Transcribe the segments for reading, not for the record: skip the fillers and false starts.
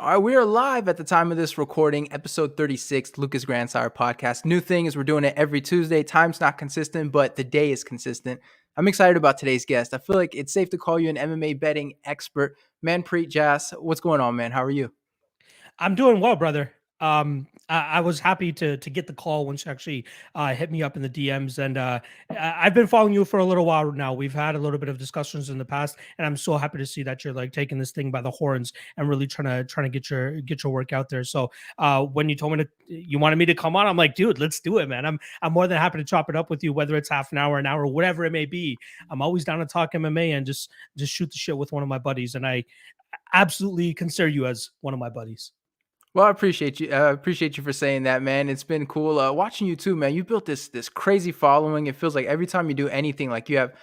All right, we are live at the time of this recording, episode 36, Lucas Grandsire podcast. New thing is we're doing it every Tuesday. Time's not consistent, but the day is consistent. I'm excited about today's guest. I feel like it's safe to call you an MMA betting expert. Manpreet Jhass, what's going on, man? How are you? I'm doing well, brother. I was happy to get the call when she actually hit me up in the DMs, and I've been following you for a little while now. We've had a little bit of discussions in the past, and I'm so happy to see that you're like taking this thing by the horns and really trying to get your work out there. So when you told me you wanted me to come on, I'm like, dude, let's do it, man. I'm more than happy to chop it up with you, whether it's half an hour, whatever it may be. I'm always down to talk MMA and just shoot the shit with one of my buddies, and I absolutely consider you as one of my buddies. Well, I appreciate you. Appreciate you for saying that, man. It's been cool watching you too, man. You built this crazy following. It feels like every time you do anything, like you have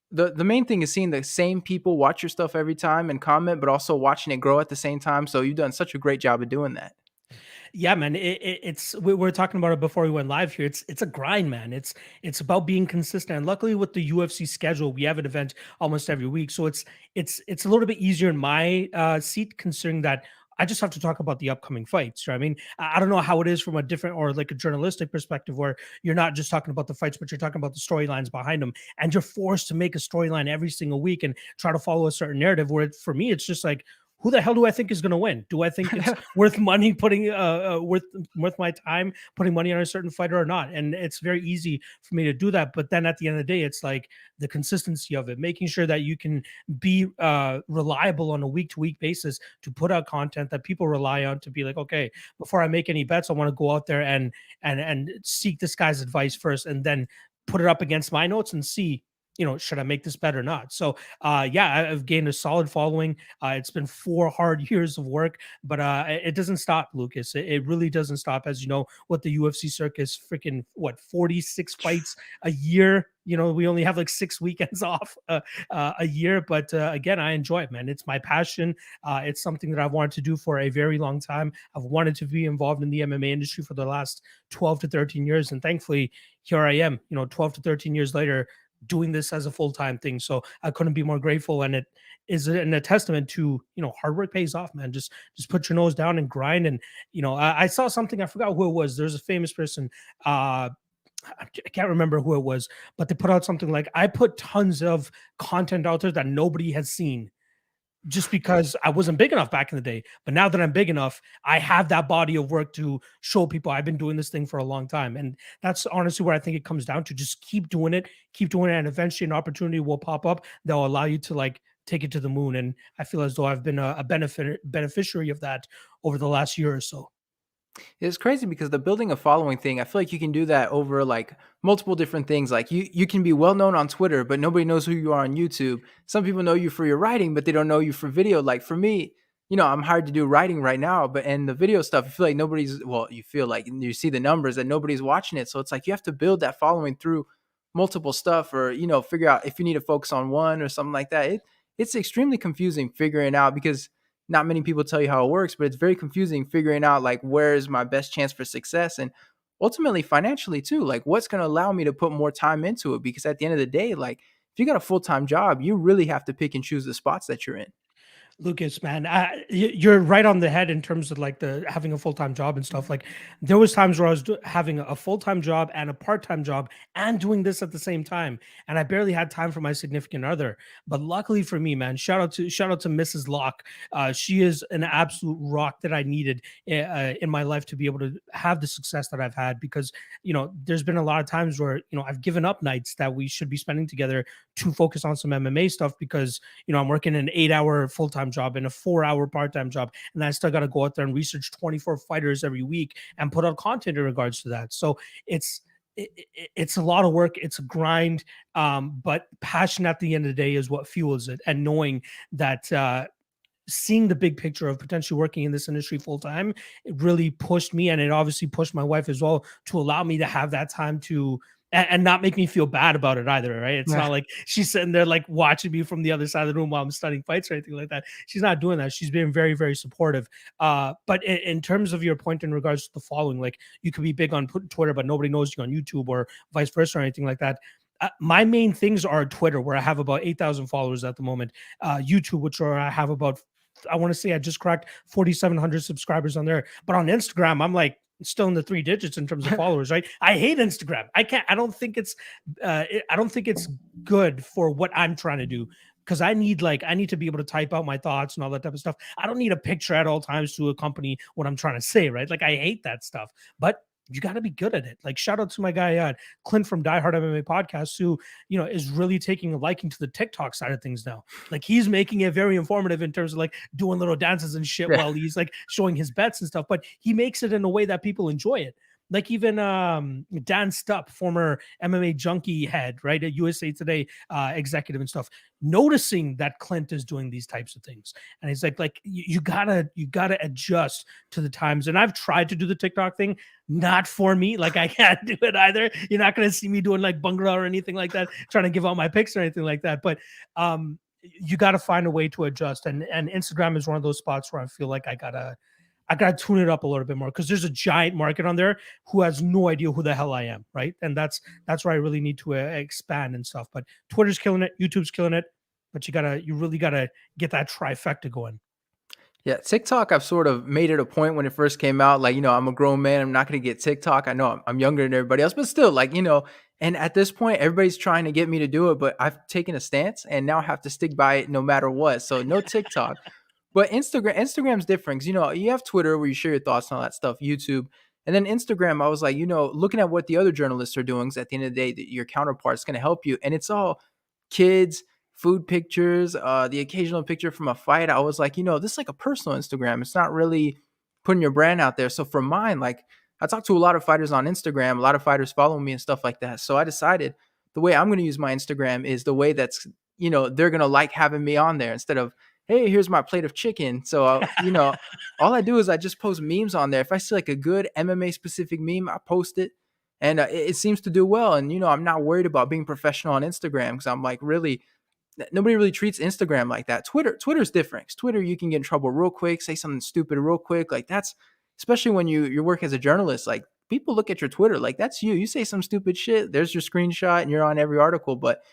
the main thing is seeing the same people watch your stuff every time and comment, but also watching it grow at the same time. So you've done such a great job of doing that. Yeah, man. It's we were talking about it before we went live here. It's a grind, man. It's about being consistent. And luckily, with the UFC schedule, we have an event almost every week, so it's a little bit easier in my seat, considering that I just have to talk about the upcoming fights. Right? I mean, I don't know how it is from a different or like a journalistic perspective, where you're not just talking about the fights, but you're talking about the storylines behind them, and you're forced to make a storyline every single week and try to follow a certain narrative. Where for me, it's just like, who the hell do I think is going to win? Do I think it's worth money putting worth my time putting money on a certain fighter or not? And it's very easy for me to do that. But then at the end of the day, it's like the consistency of it, making sure that you can be reliable on a week to week basis to put out content that people rely on, to be like, okay, before I make any bets, I want to go out there and seek this guy's advice first, and then put it up against my notes and see, should I make this bet or not? So, yeah, I've gained a solid following. It's been 4 hard years of work, but it doesn't stop, Lucas. It really doesn't stop. As you know, what the UFC circus, freaking, 46 fights a year. We only have like 6 weekends off a year, but again, I enjoy it, man. It's my passion. It's something that I've wanted to do for a very long time. I've wanted to be involved in the MMA industry for the last 12 to 13 years, and thankfully, here I am. 12 to 13 years later, doing this as a full-time thing. So I couldn't be more grateful. And it is a testament to, hard work pays off, man. Just put your nose down and grind. And, I saw something, I forgot who it was. There's a famous person, I can't remember who it was, but they put out something like, I put tons of content out there that nobody has seen, just because I wasn't big enough back in the day. But now that I'm big enough, I have that body of work to show people I've been doing this thing for a long time. And that's honestly where I think it comes down to. Just keep doing it, and eventually an opportunity will pop up that will allow you to like take it to the moon. And I feel as though I've been a beneficiary of that over the last year or so. It's crazy because the building a following thing, I feel like you can do that over like multiple different things. Like you can be well known on Twitter, but nobody knows who you are on YouTube. Some people know you for your writing, but they don't know you for video. Like for me, I'm hired to do writing right now, but and the video stuff, you feel like you feel like you see the numbers and nobody's watching it. So it's like you have to build that following through multiple stuff, or figure out if you need to focus on one or something like that. It's extremely confusing figuring out, because not many people tell you how it works, but it's very confusing figuring out like where is my best chance for success, and ultimately financially too. Like what's going to allow me to put more time into it, because at the end of the day, like if you got a full-time job, you really have to pick and choose the spots that you're in. Lucas, man, you're right on the head in terms of like the having a full-time job and stuff. Like there was times where I was having a full-time job and a part-time job and doing this at the same time, and I barely had time for my significant other. But luckily for me, man, shout out to Mrs. Lock. She is an absolute rock that I needed in my life to be able to have the success that I've had. Because there's been a lot of times where I've given up nights that we should be spending together to focus on some MMA stuff, because I'm working an 8-hour full-time job and a 4-hour part-time job, and I still got to go out there and research 24 fighters every week and put out content in regards to that. So it's a lot of work, it's a grind, but passion at the end of the day is what fuels it. And knowing that seeing the big picture of potentially working in this industry full time, it really pushed me, and it obviously pushed my wife as well, to allow me to have that time to and not make me feel bad about it either, right? It's not like she's sitting there like watching me from the other side of the room while I'm studying fights or anything like that. She's not doing that. She's being very, very supportive. But in terms of your point in regards to the following, like you could be big on Twitter, but nobody knows you on YouTube, or vice versa, or anything like that. My main things are Twitter, where I have about 8,000 followers at the moment. YouTube, which I have about I want to say I just cracked 4,700 subscribers on there. But on Instagram, I'm like still in the three digits in terms of followers, right? I hate Instagram. I don't think it's I don't think it's good for what I'm trying to do, because I need to be able to type out my thoughts and all that type of stuff. I don't need a picture at all times to accompany what I'm trying to say, right? Like I hate that stuff. But you got to be good at it. Like shout out to my guy Clint from Die Hard MMA podcast, who is really taking a liking to the TikTok side of things now. Like he's making it very informative in terms of like doing little dances and shit while he's like showing his bets and stuff. But he makes it in a way that people enjoy it. Like even Dan Stupp, former MMA junkie head, right, at USA Today executive and stuff, noticing that Clint is doing these types of things, and he's like you gotta adjust to the times. And I've tried to do the TikTok thing, not for me. Like I can't do it either. You're not gonna see me doing like Bhangra or anything like that, trying to give out my picks or anything like that. But you got to find a way to adjust, and Instagram is one of those spots where I feel like I gotta tune it up a little bit more, because there's a giant market on there who has no idea who the hell I am, right? And that's where I really need to expand and stuff. But Twitter's killing it, YouTube's killing it, but you really gotta get that trifecta going. Yeah, TikTok, I've sort of made it a point when it first came out. Like, I'm a grown man. I'm not going to get TikTok. I know I'm younger than everybody else, but still, like, and at this point, everybody's trying to get me to do it, but I've taken a stance and now I have to stick by it no matter what. So, no TikTok. But Instagram's different. 'Cause, you have Twitter where you share your thoughts and all that stuff, YouTube. And then Instagram, I was like, looking at what the other journalists are doing, 'cause at the end of the day, your counterpart's going to help you. And it's all kids, food pictures, the occasional picture from a fight. I was like, this is like a personal Instagram. It's not really putting your brand out there. So for mine, like I talk to a lot of fighters on Instagram, a lot of fighters follow me and stuff like that. So I decided the way I'm going to use my Instagram is the way that's, they're going to like having me on there instead of, hey, here's my plate of chicken. So, all I do is I just post memes on there. If I see like a good MMA specific meme, I post it. And it seems to do well. And, I'm not worried about being professional on Instagram because I'm like, really, nobody really treats Instagram like that. Twitter's different. 'Cause Twitter, you can get in trouble real quick, say something stupid real quick. Like that's, especially when you work as a journalist, like people look at your Twitter, like that's you. You say some stupid shit, there's your screenshot and you're on every article. But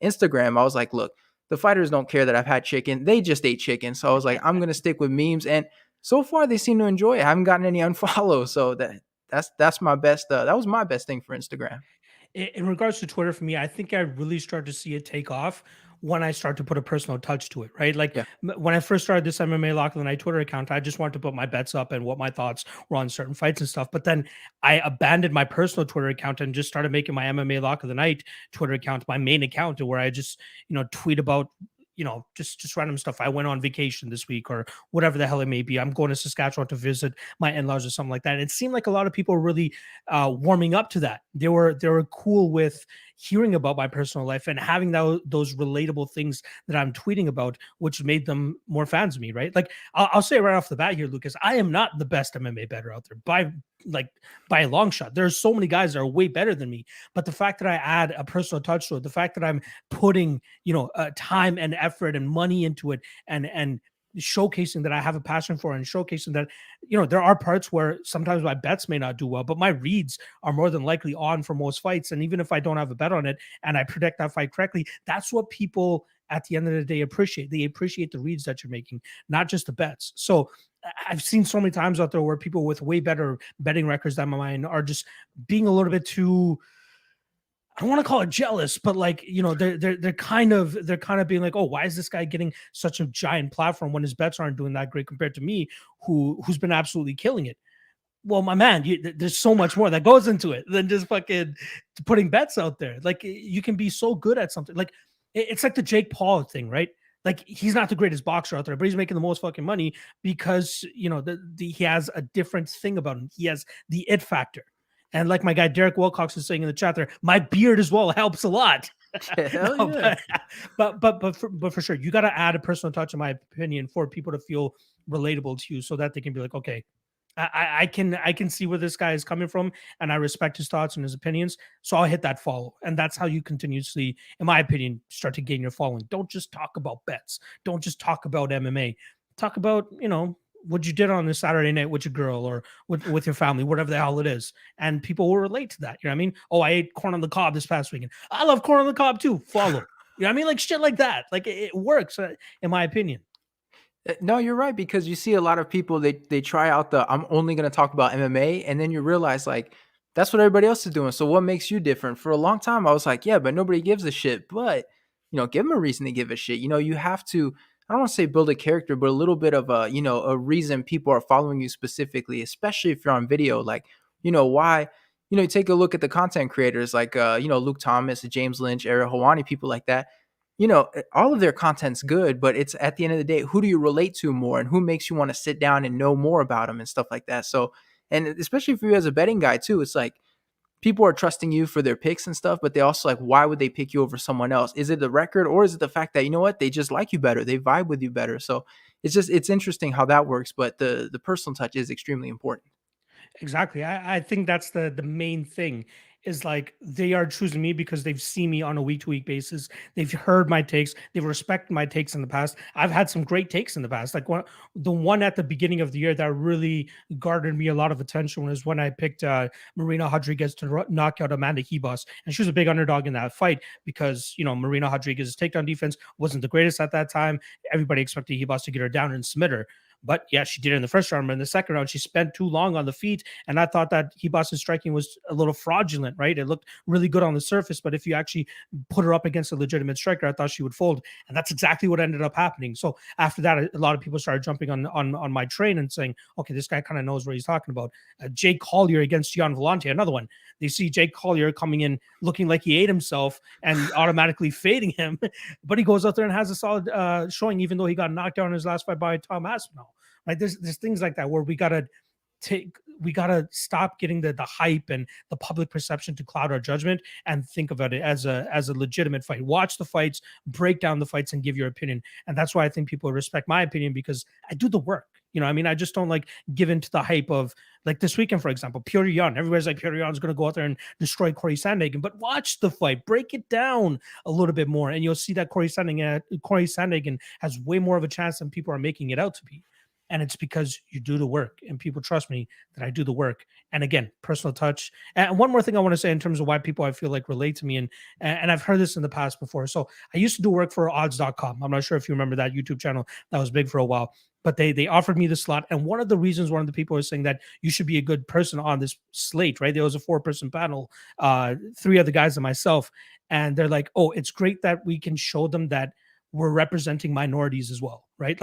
Instagram, I was like, look, the fighters don't care that I've had chicken. They just ate chicken. So I was like, I'm going to stick with memes. And so far they seem to enjoy it. I haven't gotten any unfollows. So that's my best. That was my best thing for Instagram. In regards to Twitter, for me, I think I really start to see it take off when I start to put a personal touch to it, right? Like Yeah. when I first started this MMA Lock of the Night Twitter account, I just wanted to put my bets up and what my thoughts were on certain fights and stuff. But then I abandoned my personal Twitter account and just started making my MMA Lock of the Night Twitter account my main account, where I just, tweet about just random stuff. I went on vacation this week or whatever the hell it may be. I'm going to Saskatchewan to visit my in-laws or something like that. And it seemed like a lot of people were really warming up to that. They were cool with hearing about my personal life and having those relatable things that I'm tweeting about, which made them more fans of me, right? Like I'll say right off the bat here, Lucas, I am not the best MMA bettor out there by a long shot. There's so many guys that are way better than me, but the fact that I add a personal touch to it, the fact that I'm putting time and effort and money into it, and showcasing that I have a passion for, and showcasing that there are parts where sometimes my bets may not do well, but my reads are more than likely on for most fights. And even if I don't have a bet on it and I predict that fight correctly, that's what people at the end of the day appreciate. They appreciate the reads that you're making, not just the bets. So I've seen so many times out there where people with way better betting records than mine are just being a little bit too, I don't want to call it jealous, but like, they're kind of being like, oh, why is this guy getting such a giant platform when his bets aren't doing that great compared to me, who's been absolutely killing it? Well, my man, there's so much more that goes into it than just fucking putting bets out there. Like you can be so good at something. Like it's like the Jake Paul thing, right? Like he's not the greatest boxer out there, but he's making the most fucking money because he has a different thing about him. He has the it factor. And like my guy Derek Wilcox is saying in the chat there, my beard as well helps a lot. Hell No, yeah. but for sure, you got to add a personal touch, in my opinion, for people to feel relatable to you, so that they can be like, okay, I can see where this guy is coming from, and I respect his thoughts and his opinions. So I'll hit that follow, and that's how you continuously, in my opinion, start to gain your following. Don't just talk about bets. Don't just talk about MMA. Talk about what you did on this Saturday night with your girl or with your family, whatever the hell it is, and people will relate to that. You know what I mean? Oh, I ate corn on the cob this past weekend. I love corn on the cob too. Follow. You know what I mean? Like shit like that. Like it works, in my opinion. No, you're right because you see a lot of people they try out the I'm only going to talk about MMA and then you realize like that's what everybody else is doing. So what makes you different? For a long time I was like, yeah, but nobody gives a shit. But give them a reason to give a shit. You have to I don't want to say build a character, but a little bit of a reason people are following you specifically, especially if you're on video like, why you take a look at the content creators like Luke Thomas, James Lynch, Ariel Hawani, people like that. All of their content's good, but it's at the end of the day, who do you relate to more and who makes you want to sit down and know more about them and stuff like that. So, and especially for you as a betting guy too, it's like people are trusting you for their picks and stuff, but they also like, why would they pick you over someone else? Is it the record or is it the fact that, you know what, they just like you better, they vibe with you better? So it's interesting how that works, but the personal touch is extremely important. Exactly. I think that's the main thing is like they are choosing me because they've seen me on a week to week basis. They've heard my takes. They've respected my takes in the past. I've had some great takes in the past. Like the one at the beginning of the year that really garnered me a lot of attention was when I picked Marina Rodriguez to knock out Amanda Hebos. And she was a big underdog in that fight because, Marina Rodriguez's takedown defense wasn't the greatest at that time. Everybody expected Hebos to get her down and submit her. But yeah, she did it in the first round. But in the second round, she spent too long on the feet. And I thought that Hebas's striking was a little fraudulent, right? It looked really good on the surface. But if you actually put her up against a legitimate striker, I thought she would fold. And that's exactly what ended up happening. So after that, a lot of people started jumping on my train and saying, okay, this guy kind of knows what he's talking about. Jake Collier against Gian Vellante, another one. They see Jake Collier coming in looking like he ate himself and automatically fading him. But he goes out there and has a solid showing, even though he got knocked down in his last fight by Tom Aspinall. Like there's things like that where we gotta stop getting the hype and the public perception to cloud our judgment and think about it as a legitimate fight. Watch the fights, break down the fights, and give your opinion. And that's why I think people respect my opinion because I do the work. I mean, I just don't like give in to the hype of like this weekend, for example, Petr Yan. Everybody's like Petr Yan's going to go out there and destroy Corey Sandhagen, but watch the fight, break it down a little bit more, and you'll see that Corey Sandhagen has way more of a chance than people are making it out to be. And it's because you do the work and people trust me that I do the work. And again, personal touch. And one more thing I want to say in terms of why people I feel like relate to me. And I've heard this in the past before. So I used to do work for odds.com. I'm not sure if you remember that YouTube channel that was big for a while, but they offered me the slot. And one of the reasons one of the people was saying that you should be a good person on this slate, right? There was a 4-person panel, 3 other guys and myself. And they're like, oh, it's great that we can show them that we're representing minorities as well, right?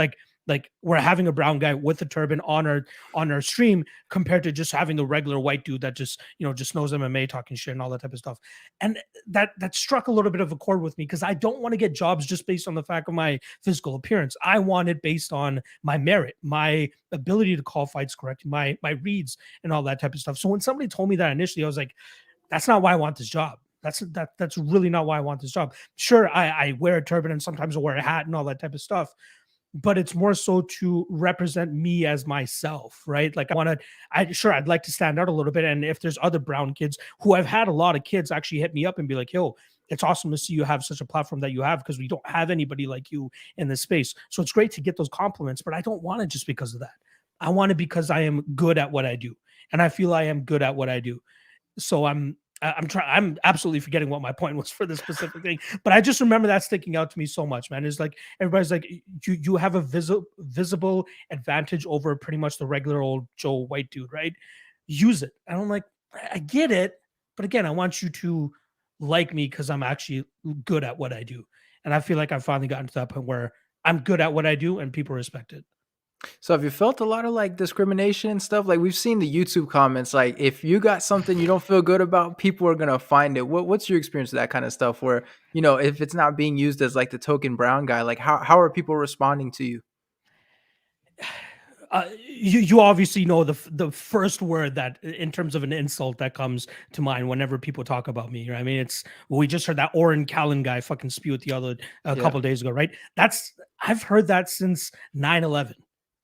Like we're having a brown guy with a turban on our stream compared to just having the regular white dude that just knows MMA, talking shit and all that type of stuff. And that struck a little bit of a chord with me because I don't want to get jobs just based on the fact of my physical appearance. I want it based on my merit, my ability to call fights correctly, my reads and all that type of stuff. So when somebody told me that initially, I was like, that's not why I want this job. That's really not why I want this job. Sure, I wear a turban and sometimes I wear a hat and all that type of stuff, but it's more so to represent me as myself, right? Like I'd like to stand out a little bit. And if there's other brown kids who I've had a lot of kids actually hit me up and be like, yo, it's awesome to see you have such a platform that you have because we don't have anybody like you in this space. So it's great to get those compliments, but I don't want it just because of that. I want it because I am good at what I do. And I feel I am good at what I do. So I'm absolutely forgetting what my point was for this specific thing, but I just remember that sticking out to me so much, man. It's like everybody's like, you have a visible advantage over pretty much the regular old Joe white dude, right? Use it. And I'm like, I get it, but again, I want you to like me because I'm actually good at what I do, and I feel like I've finally gotten to that point where I'm good at what I do and people respect it. So have you felt a lot of like discrimination and stuff? Like we've seen the YouTube comments, like if you got something you don't feel good about, people are gonna find it. What's your experience with that kind of stuff where, if it's not being used as like the token brown guy, like how are people responding to you? You obviously know the first word that in terms of an insult that comes to mind whenever people talk about me, right? I mean, we just heard that Oren Callan guy fucking spew it a Yeah. couple of days ago, right? I've heard that since 9/11.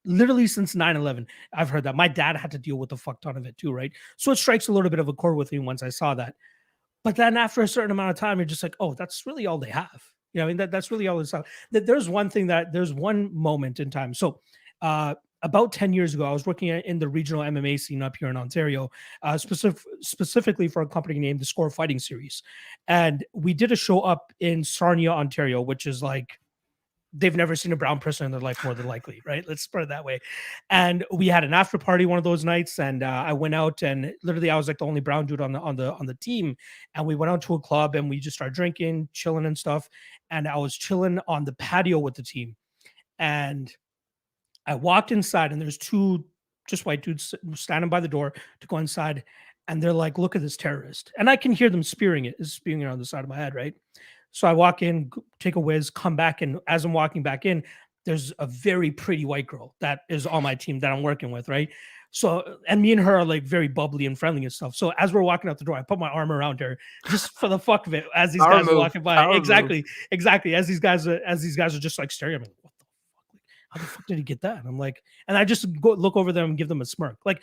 Literally since 9/11, I've heard that. My dad had to deal with a fuck ton of it too, right? So it strikes a little bit of a chord with me once I saw that. But then after a certain amount of time, you're just like, oh, that's really all they have. I mean, that's really all it's out. There's one moment in time. So about 10 years ago, I was working in the regional MMA scene up here in Ontario, specifically for a company named the Score Fighting Series. And we did a show up in Sarnia, Ontario, which is like they've never seen a brown person in their life, more than likely, right? Let's put it that way. And we had an after party one of those nights, and I went out, and literally I was like the only brown dude on the team, and we went out to a club and we just started drinking, chilling and stuff. And I was chilling on the patio with the team, and I walked inside, and there's two just white dudes standing by the door to go inside, and they're like, "Look at this terrorist," and I can hear them spewing it on the side of my head, right? So I walk in, take a whiz, come back, and as I'm walking back in, there's a very pretty white girl that is on my team that I'm working with, right? So, and me and her are like very bubbly and friendly and stuff. So as we're walking out the door, I put my arm around her just for the fuck of it. As these Power guys are move. walking by, Power move. exactly. As these guys are just like staring at me, what the fuck? Like, how the fuck did he get that? And I'm like, and I just go look over them and give them a smirk. Like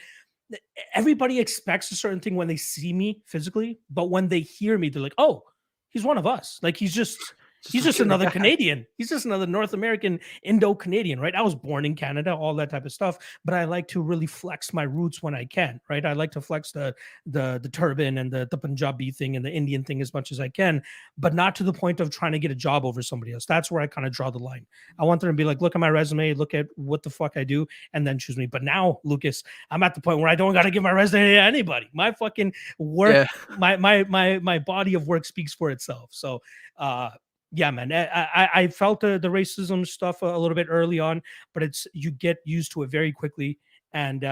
everybody expects a certain thing when they see me physically, but when they hear me, they're like, "Oh, he's one of us." Like Just he's a just regular another guy. Canadian. He's just another North American, Indo-Canadian, right? I was born in Canada, all that type of stuff, but I like to really flex my roots when I can, right? I like to flex the turban and the Punjabi thing and the Indian thing as much as I can, but not to the point of trying to get a job over somebody else. That's where I kind of draw the line. I want them to be like, look at my resume, look at what the fuck I do, and then choose me. But now, Lucas, I'm at the point where I don't got to give my resume to anybody. My fucking work, Yeah. my body of work speaks for itself. So, yeah, man, I felt the racism stuff a little bit early on, but it's you get used to it very quickly, and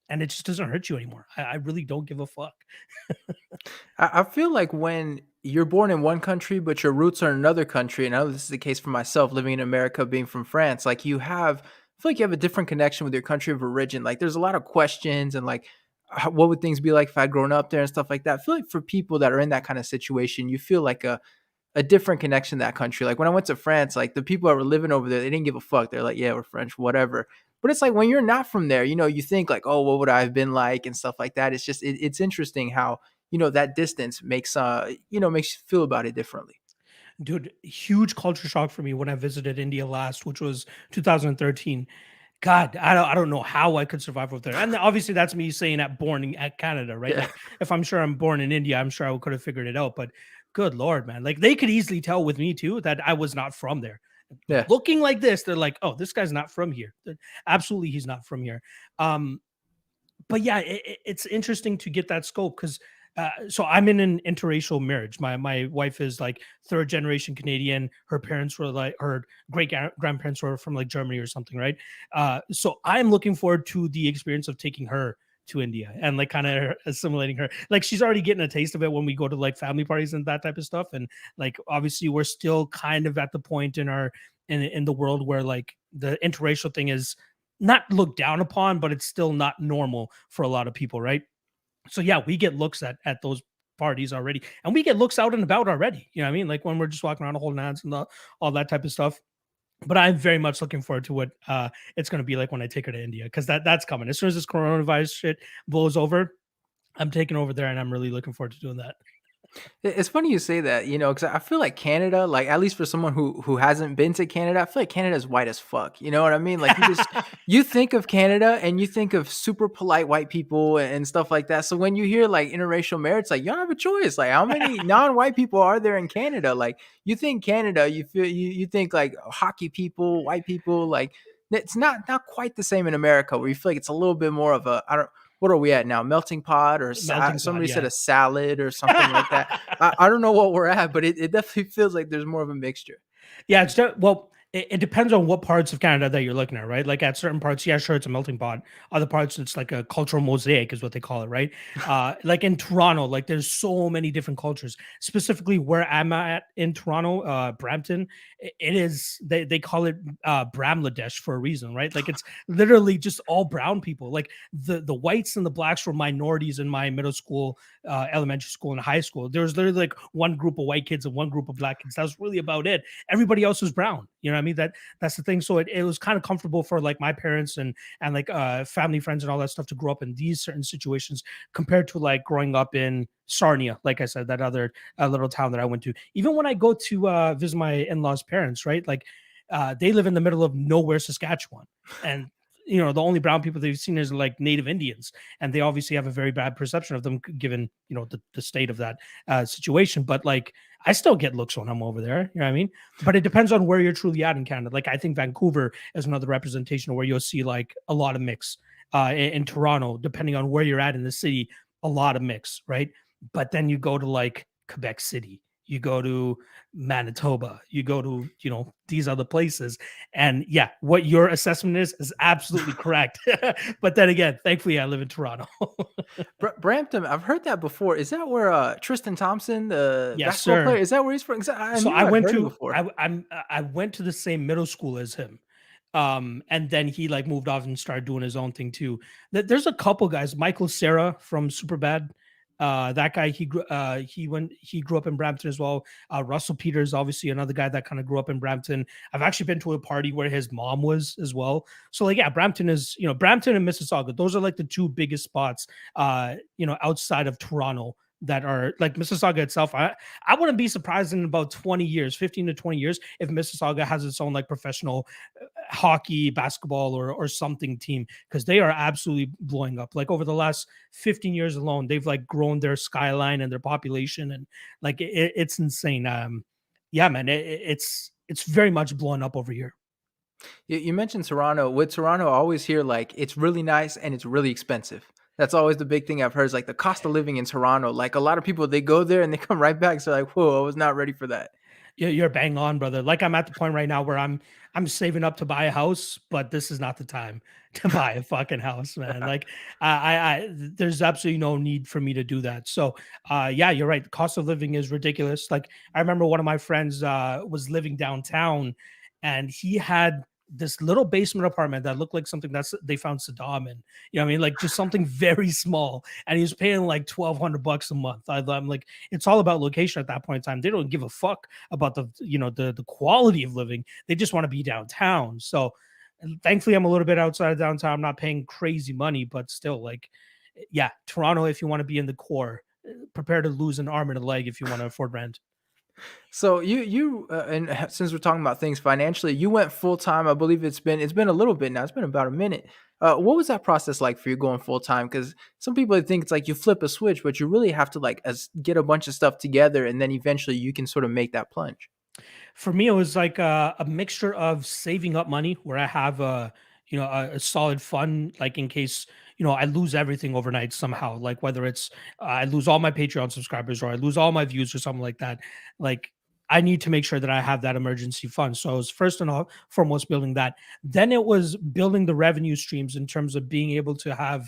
it just doesn't hurt you anymore. I really don't give a fuck. I feel like when you're born in one country, but your roots are in another country, and I know this is the case for myself living in America, being from France, like I feel like you have a different connection with your country of origin. Like there's a lot of questions and like, what would things be like if I'd grown up there and stuff like that. I feel like for people that are in that kind of situation, you feel like a different connection to that country. Like when I went to France, like the people that were living over there, they didn't give a fuck. They're like, yeah, we're French, whatever. But it's like when you're not from there, you think like, oh, what would I have been like and stuff like that. It's just it's interesting how that distance makes you feel about it differently. Dude, huge culture shock for me when I visited India last, which was 2013. God, I don't know how I could survive over there. And obviously that's me saying at Canada, right? Yeah, Like if I'm sure I'm born in India, I'm sure I could have figured it out. But good lord, man. Like they could easily tell with me too that I was not from there. yeah. Looking like this, they're like, oh, this guy's not from here. Absolutely, he's not from here. Um, but yeah, it's interesting to get that scope because so I'm in an interracial marriage. My wife is like third generation Canadian. Her parents were like her grandparents were from like Germany or something, right? So I'm looking forward to the experience of taking her to India and like kind of assimilating her. Like she's already getting a taste of it when we go to like family parties and that type of stuff. And like obviously we're still kind of at the point in our in the world where like the interracial thing is not looked down upon, but it's still not normal for a lot of people, right? So yeah, we get looks at those parties already, and we get looks out and about already. You know what I mean? Like when we're just walking around holding hands and all that type of stuff. But I'm very much looking forward to what it's going to be like when I take her to India because that's coming as soon as this coronavirus shit blows over. I'm taking over there, and I'm really looking forward to doing that. It's funny you say that, because I feel like Canada, like at least for someone who hasn't been to Canada, I feel like Canada's white as fuck. You know what I mean? Like you think of Canada and you think of super polite white people and stuff like that. So when you hear like interracial marriage, like you don't have a choice. Like how many non-white people are there in Canada? Like you think Canada, you think like hockey people, white people, like it's not quite the same in America where you feel like it's a little bit more of a I don't what are we at now? Melting pot or Melting pot, somebody said yeah. a salad or something like that. I don't know what we're at, but it definitely feels like there's more of a mixture. Yeah, well, it depends on what parts of Canada that you're looking at, right? Like at certain parts, yeah, sure, it's a melting pot. Other parts, it's like a cultural mosaic, is what they call it, right? Like in Toronto, like there's so many different cultures. Specifically, where I'm at in Toronto, Brampton, it is they call it Bramladesh for a reason, right? Like it's literally just all brown people. Like the whites and the blacks were minorities in my middle school, elementary school, and high school. There was literally like one group of white kids and one group of black kids. That was really about it. Everybody else was brown. You know what I mean? That's the thing. So it was kind of comfortable for like my parents and like family friends and all that stuff to grow up in these certain situations compared to like growing up in Sarnia, like I said, that other little town that I went to. Even when I go to visit my in-laws' parents, right? Like they live in the middle of nowhere, Saskatchewan, and the only brown people they've seen is like Native Indians, and they obviously have a very bad perception of them given the state of that situation. But like, I still get looks when I'm over there. You know what I mean? But it depends on where you're truly at in Canada. Like, I think Vancouver is another representation where you'll see like a lot of mix. In Toronto, depending on where you're at in the city, a lot of mix, right? But then you go to like Quebec City, you go to Manitoba, you go to, these other places. And yeah, what your assessment is absolutely correct. But then again, thankfully, I live in Toronto. Brampton, I've heard that before. Is that where Tristan Thompson, the Yes, basketball player, sir. is that where he's from? 'Cause I So knew I I'd went heard it to before. I went to the same middle school as him. And then he like moved off and started doing his own thing too. There's a couple guys, Michael Sarah from Superbad. That guy, he grew up in Brampton as well. Russell Peters, obviously another guy that kind of grew up in Brampton. I've actually been to a party where his mom was as well. So like, yeah, Brampton is, Brampton and Mississauga. Those are like the two biggest spots, outside of Toronto, that are like Mississauga itself. I wouldn't be surprised in about 20 years, 15 to 20 years, if Mississauga has its own like professional hockey, basketball, or something team, because they are absolutely blowing up. Like over the last 15 years alone, they've like grown their skyline and their population, and like it's insane. Yeah, man, it's very much blowing up over here. You mentioned Toronto. With Toronto, I always hear like it's really nice and it's really expensive. That's always the big thing I've heard is like the cost of living in Toronto. Like a lot of people, they go there and they come right back. So like, whoa, I was not ready for that. Yeah, you're bang on, brother. Like, I'm at the point right now where I'm saving up to buy a house, but this is not the time to buy a fucking house, man. Like, there's absolutely no need for me to do that. So, yeah, you're right. The cost of living is ridiculous. Like, I remember one of my friends was living downtown, and he had this little basement apartment that looked like something that's they found Saddam in. You know what I mean? Like, just something very small, and he was paying like $1,200 a month. I'm like, it's all about location at that point in time. They don't give a fuck about the quality of living. They just want to be downtown. So thankfully, I'm a little bit outside of downtown. I'm not paying crazy money, but still, like, yeah, Toronto, if you want to be in the core, prepare to lose an arm and a leg if you want to afford rent. So and since we're talking about things financially, you went full time. I believe it's been a little bit now. It's been about a minute. What was that process like for you going full time? Because some people think it's like you flip a switch, but you really have to like get a bunch of stuff together, and then eventually you can sort of make that plunge. For me, it was like a mixture of saving up money where I have a solid fund, like in case I lose everything overnight somehow, like whether it's I lose all my Patreon subscribers or I lose all my views or something like that. Like, I need to make sure that I have that emergency fund. So I was first and foremost building that. Then it was building the revenue streams in terms of being able to have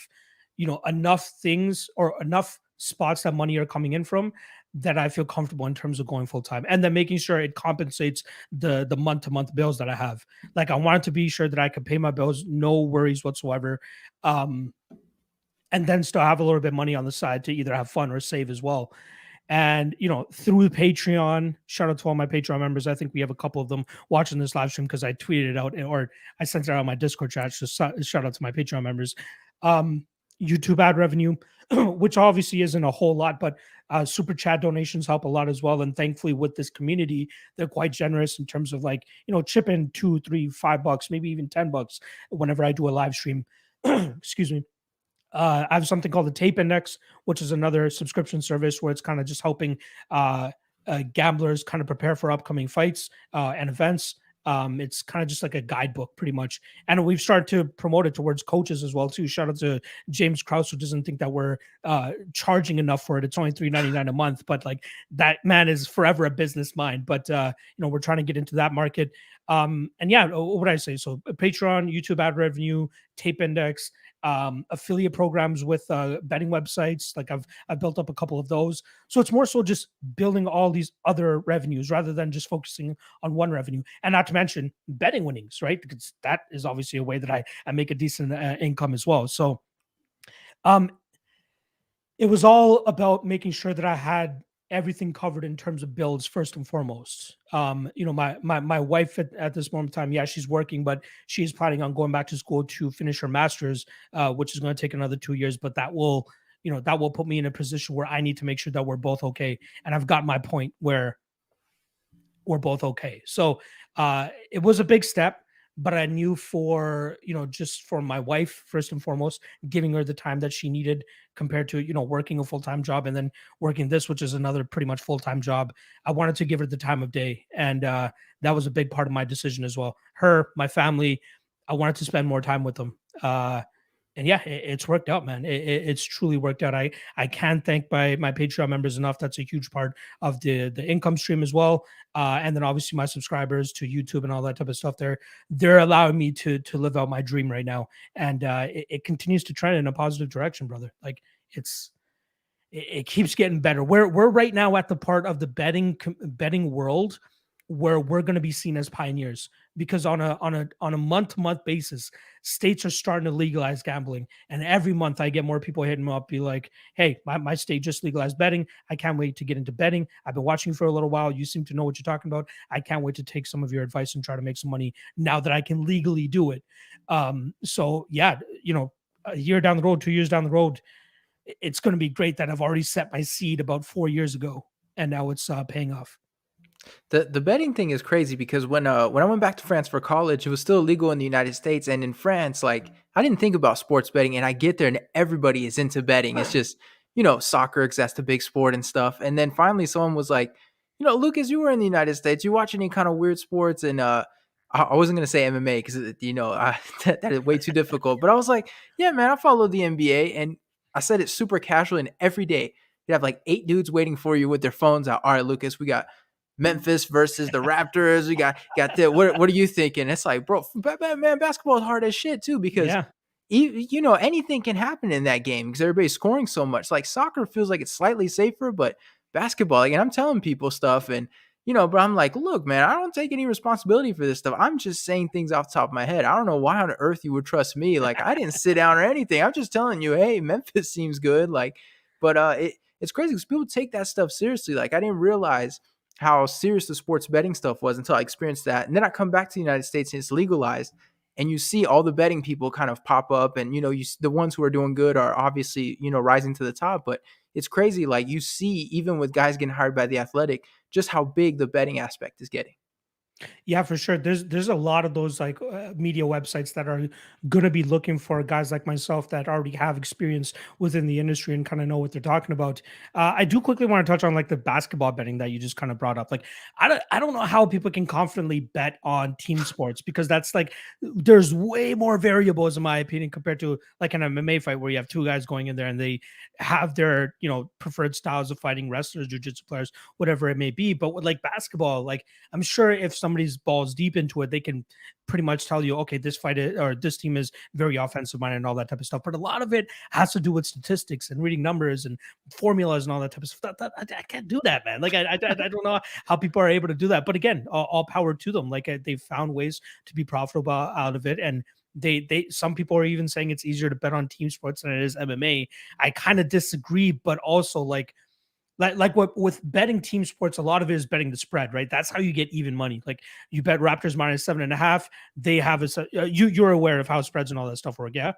enough things or enough spots that money are coming in from that I feel comfortable in terms of going full time, and then making sure it compensates the month to month bills that I have. Like, I wanted to be sure that I could pay my bills, no worries whatsoever, um, and then still have a little bit of money on the side to either have fun or save as well. And through Patreon, shout out to all my Patreon members. I think we have a couple of them watching this live stream because I tweeted it out or I sent it out on my Discord chat. So shout out to my Patreon members. Um, YouTube ad revenue, which obviously isn't a whole lot, but super chat donations help a lot as well. And thankfully, with this community, they're quite generous in terms of like chip in $2, $3, $5, maybe even $10 whenever I do a live stream. Excuse me. I have something called the Tape Index, which is another subscription service where it's kind of just helping gamblers kind of prepare for upcoming fights and events. It's kind of just like a guidebook, pretty much. And we've started to promote it towards coaches as well, too. Shout out to James Krause, who doesn't think that we're charging enough for it. It's only $3.99 a month, but like, that man is forever a business mind. But we're trying to get into that market. And yeah, what would I say? So Patreon, YouTube ad revenue, Tape Index, affiliate programs with betting websites. Like, I've built up a couple of those. So it's more so just building all these other revenues rather than just focusing on one revenue. And not to mention betting winnings, right? Because that is obviously a way that I make a decent income as well. So um, it was all about making sure that I had everything covered in terms of builds first and foremost. My wife at this moment in time, yeah, she's working, but she's planning on going back to school to finish her master's, which is going to take another 2 years. But that will put me in a position where I need to make sure that we're both okay. And I've got my point where we're both okay. So it was a big step. but I knew for, just for my wife, first and foremost, giving her the time that she needed compared to, working a full-time job and then working this, which is another pretty much full-time job. I wanted to give her the time of day. And that was a big part of my decision as well. Her, my family, I wanted to spend more time with them. And yeah, it's worked out, man. It's truly worked out. I can't thank my Patreon members enough. That's a huge part of the income stream as well. And then obviously my subscribers to YouTube and all that type of stuff. They're allowing me to live out my dream right now, and it continues to trend in a positive direction, brother. Like it's it keeps getting better. We're right now at the part of the betting world where we're going to be seen as pioneers, because on a month to month basis, states are starting to legalize gambling, and every month I get more people hitting me up, be like, "Hey, my state just legalized betting. I can't wait to get into betting. I've been watching for a little while. You seem to know what you're talking about. I can't wait to take some of your advice and try to make some money now that I can legally do it." So yeah, a year down the road, 2 years down the road, it's going to be great that I've already set my seed about 4 years ago, and now it's paying off. The betting thing is crazy because when I went back to France for college, it was still illegal in the United States, and in France, like I didn't think about sports betting, and I get there and everybody is into betting. It's just soccer because that's the big sport and stuff. And then finally, someone was like, Lucas, you were in the United States. You watch any kind of weird sports? And I wasn't gonna say MMA because that is way too difficult. But I was like, yeah, man, I follow the NBA, and I said it super casual, and every day you have like 8 dudes waiting for you with their phones out. All right, Lucas, we got Memphis versus the Raptors. We got that. What are you thinking? It's like, bro, man, basketball is hard as shit too because Yeah. anything can happen in that game because everybody's scoring so much. Like soccer feels like it's slightly safer, but basketball, like, and I'm telling people stuff, and but I'm like, look, man, I don't take any responsibility for this stuff. I'm just saying things off the top of my head. I don't know why on earth you would trust me. Like I didn't sit down or anything. I'm just telling you, hey, Memphis seems good. Like, but it's crazy because people take that stuff seriously. Like I didn't realize how serious the sports betting stuff was until I experienced that. And then I come back to the United States and it's legalized, and you see all the betting people kind of pop up, and the ones who are doing good are obviously rising to the top. But it's crazy, like you see even with guys getting hired by the Athletic, just how big the betting aspect is getting. Yeah, for sure. There's a lot of those like media websites that are going to be looking for guys like myself that already have experience within the industry and kind of know what they're talking about. I do quickly want to touch on like the basketball betting that you just kind of brought up. Like, I don't know how people can confidently bet on team sports, because that's like there's way more variables in my opinion compared to like an MMA fight where you have two guys going in there and they have their preferred styles of fighting, wrestlers, jiu-jitsu players, whatever it may be. But with like basketball, like I'm sure if somebody's balls deep into it, they can pretty much tell you, okay, this fight or this team is very offensive minded and all that type of stuff. But a lot of it has to do with statistics and reading numbers and formulas and all that type of stuff. I can't do that, man. Like I don't know how people are able to do that. But again, all power to them. Like they've found ways to be profitable out of it, and they some people are even saying it's easier to bet on team sports than it is MMA. I kind of disagree, but also like what with betting team sports, a lot of it is betting the spread, right? That's how you get even money. Like you bet Raptors -7.5, they have you're aware of how spreads and all that stuff work, yeah?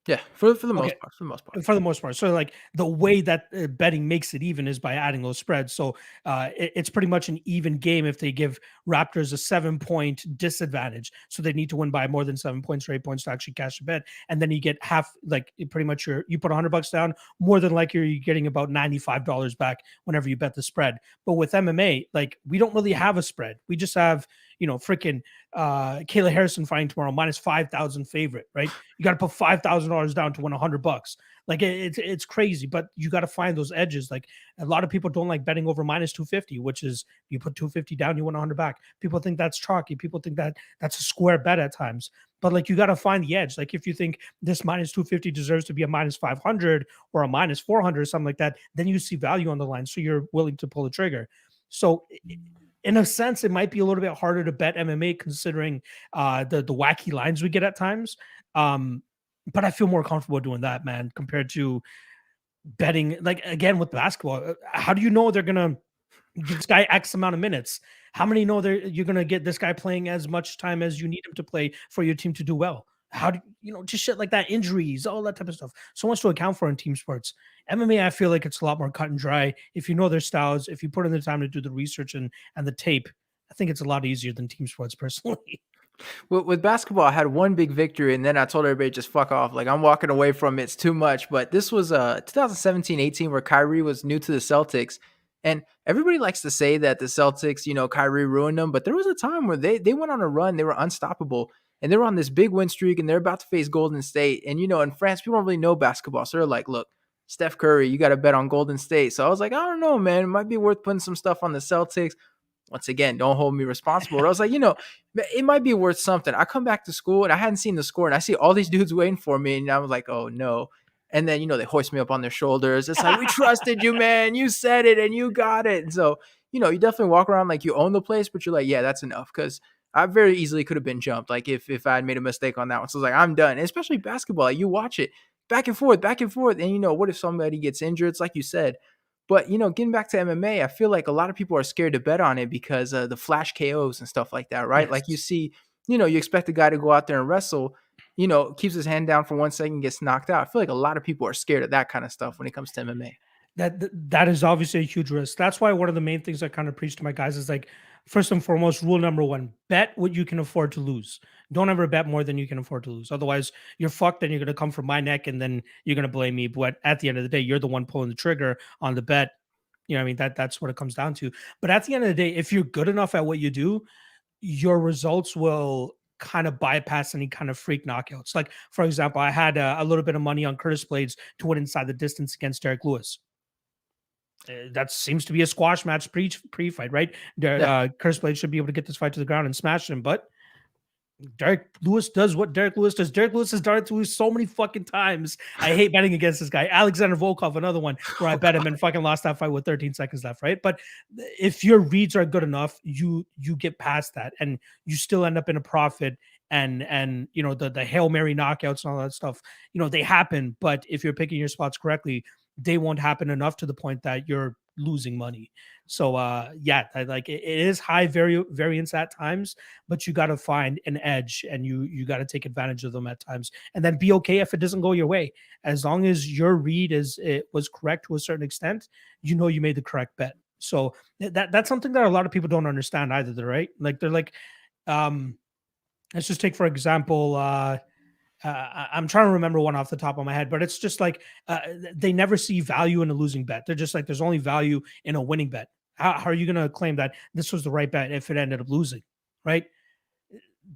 Yeah, for the Okay. most part, for the most part. For the most part. So like the way that betting makes it even is by adding those spreads. So it's pretty much an even game if they give Raptors a 7 point disadvantage. So they need to win by more than 7 points or 8 points to actually cash a bet. And then you get half, like pretty much you put $100 down, more than likely you're getting about $95 back whenever you bet the spread. But with MMA, like we don't really have a spread. We just have, freaking Kayla Harrison fighting tomorrow -5,000 favorite, right? You got to put $5,000 down to win $100. Like it's crazy, but you got to find those edges. Like a lot of people don't like betting over -250, which is you put 250 down, you win 100 back. People think that's chalky. People think that that's a square bet at times. But like you got to find the edge. Like if you think this -250 deserves to be a -500 or a -400 or something like that, then you see value on the line, so you're willing to pull the trigger. So in a sense, it might be a little bit harder to bet MMA considering the wacky lines we get at times. But I feel more comfortable doing that, man, compared to betting. Like again with basketball, how do you know they're gonna give this guy X amount of minutes? How many know you're gonna get this guy playing as much time as you need him to play for your team to do well? How do just shit like that, injuries, all that type of stuff. So much to account for in team sports. MMA, I feel like it's a lot more cut and dry. If you know their styles, if you put in the time to do the research and the tape, I think it's a lot easier than team sports personally. With basketball, I had one big victory, and then I told everybody just fuck off. Like I'm walking away from it. It's too much. But this was 2017-18 where Kyrie was new to the Celtics, and everybody likes to say that the Celtics, Kyrie ruined them. But there was a time where they went on a run. They were unstoppable, and they were on this big win streak, and they're about to face Golden State. And in France, people don't really know basketball, so they're like, look. Steph Curry, you got to bet on Golden State. So I was like, I don't know, man. It might be worth putting some stuff on the Celtics. Once again, don't hold me responsible. But I was like, it might be worth something. I come back to school and I hadn't seen the score and I see all these dudes waiting for me. And I was like, oh no. And then, they hoist me up on their shoulders. It's like, we trusted you, man. You said it and you got it. And so, you definitely walk around like you own the place, but you're like, yeah, that's enough. Cause I very easily could have been jumped. Like if I had made a mistake on that one. So I was like, I'm done. And especially basketball. Like you watch it back and forth, back and forth. And what if somebody gets injured? It's like you said, but getting back to MMA, I feel like a lot of people are scared to bet on it because of the flash KOs and stuff like that, right? Like you Yes. see, you expect a guy to go out there and wrestle, keeps his hand down for 1 second, gets knocked out. I feel like a lot of people are scared of that kind of stuff when it comes to MMA. That is obviously a huge risk. That's why one of the main things I kind of preach to my guys is like, first and foremost, rule number one: bet what you can afford to lose. Don't ever bet more than you can afford to lose. Otherwise, you're fucked. Then you're going to come from my neck, and then you're going to blame me. But at the end of the day, you're the one pulling the trigger on the bet. You know what I mean? That's what it comes down to. But at the end of the day, if you're good enough at what you do, your results will kind of bypass any kind of freak knockouts. Like, for example, I had a little bit of money on Curtis Blades to win inside the distance against Derek Lewis. That seems to be a squash match pre-fight, right? Yeah. Curtis Blades should be able to get this fight to the ground and smash him, but Derek Lewis does what Derek Lewis does. Derek Lewis has done it to lose so many fucking times. I hate betting against this guy. Alexander Volkov, another one where I Oh, bet him God. and fucking lost that fight with 13 seconds left, right? But if your reads are good enough, you get past that and you still end up in a profit. And the Hail Mary knockouts and all that stuff, they happen. But if you're picking your spots correctly, they won't happen enough to the point that you're losing money. So yeah, like it is high variance at times, but you got to find an edge and you got to take advantage of them at times, and then be okay if it doesn't go your way. As long as your read it was correct to a certain extent, you made the correct bet. So that's something that a lot of people don't understand either, right? Like they're like, um, let's just take for example, I'm trying to remember one off the top of my head, but it's just like they never see value in a losing bet. They're just like, there's only value in a winning bet. How are you going to claim that this was the right bet if it ended up losing, right?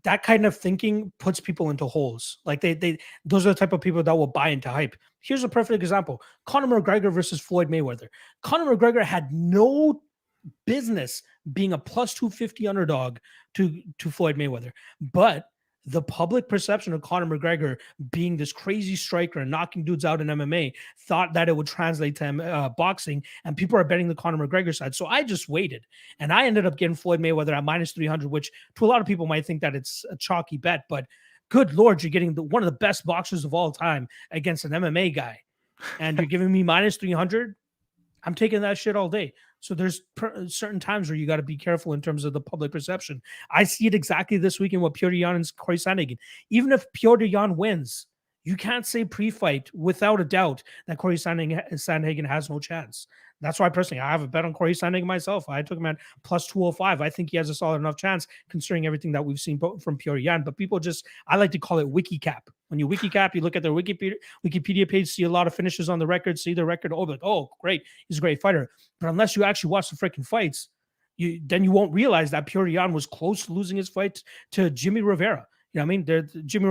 That kind of thinking puts people into holes. Like those are the type of people that will buy into hype. Here's a perfect example: Conor McGregor versus Floyd Mayweather. Conor McGregor had no business being a plus 250 underdog to Floyd Mayweather, but the public perception of Conor McGregor being this crazy striker and knocking dudes out in MMA thought that it would translate to boxing, and people are betting the Conor McGregor side. So I just waited, and I ended up getting Floyd Mayweather at minus 300, which to a lot of people might think that it's a chalky bet, but good Lord, you're getting one of the best boxers of all time against an MMA guy, and you're giving me minus 300. I'm taking that shit all day. So there's certain times where you got to be careful in terms of the public perception. I see it exactly this weekend with Piotr Jan and Corey Sandhagen. Even if Piotr Jan wins, you can't say pre-fight without a doubt that Corey Sandhagen has no chance. That's why personally I have a bet on Corey Sandhagen myself. I took him at plus 205. I think he has a solid enough chance considering everything that we've seen from Piotr Jan. But people I like to call it wiki cap. When you wiki cap, you look at their Wikipedia page, see a lot of finishes on the record, see the record. Oh, like, oh, great, he's a great fighter. But unless you actually watch the freaking fights, then you won't realize that Piotr Jan was close to losing his fight to Jimmy Rivera. You know what I mean? Jimmy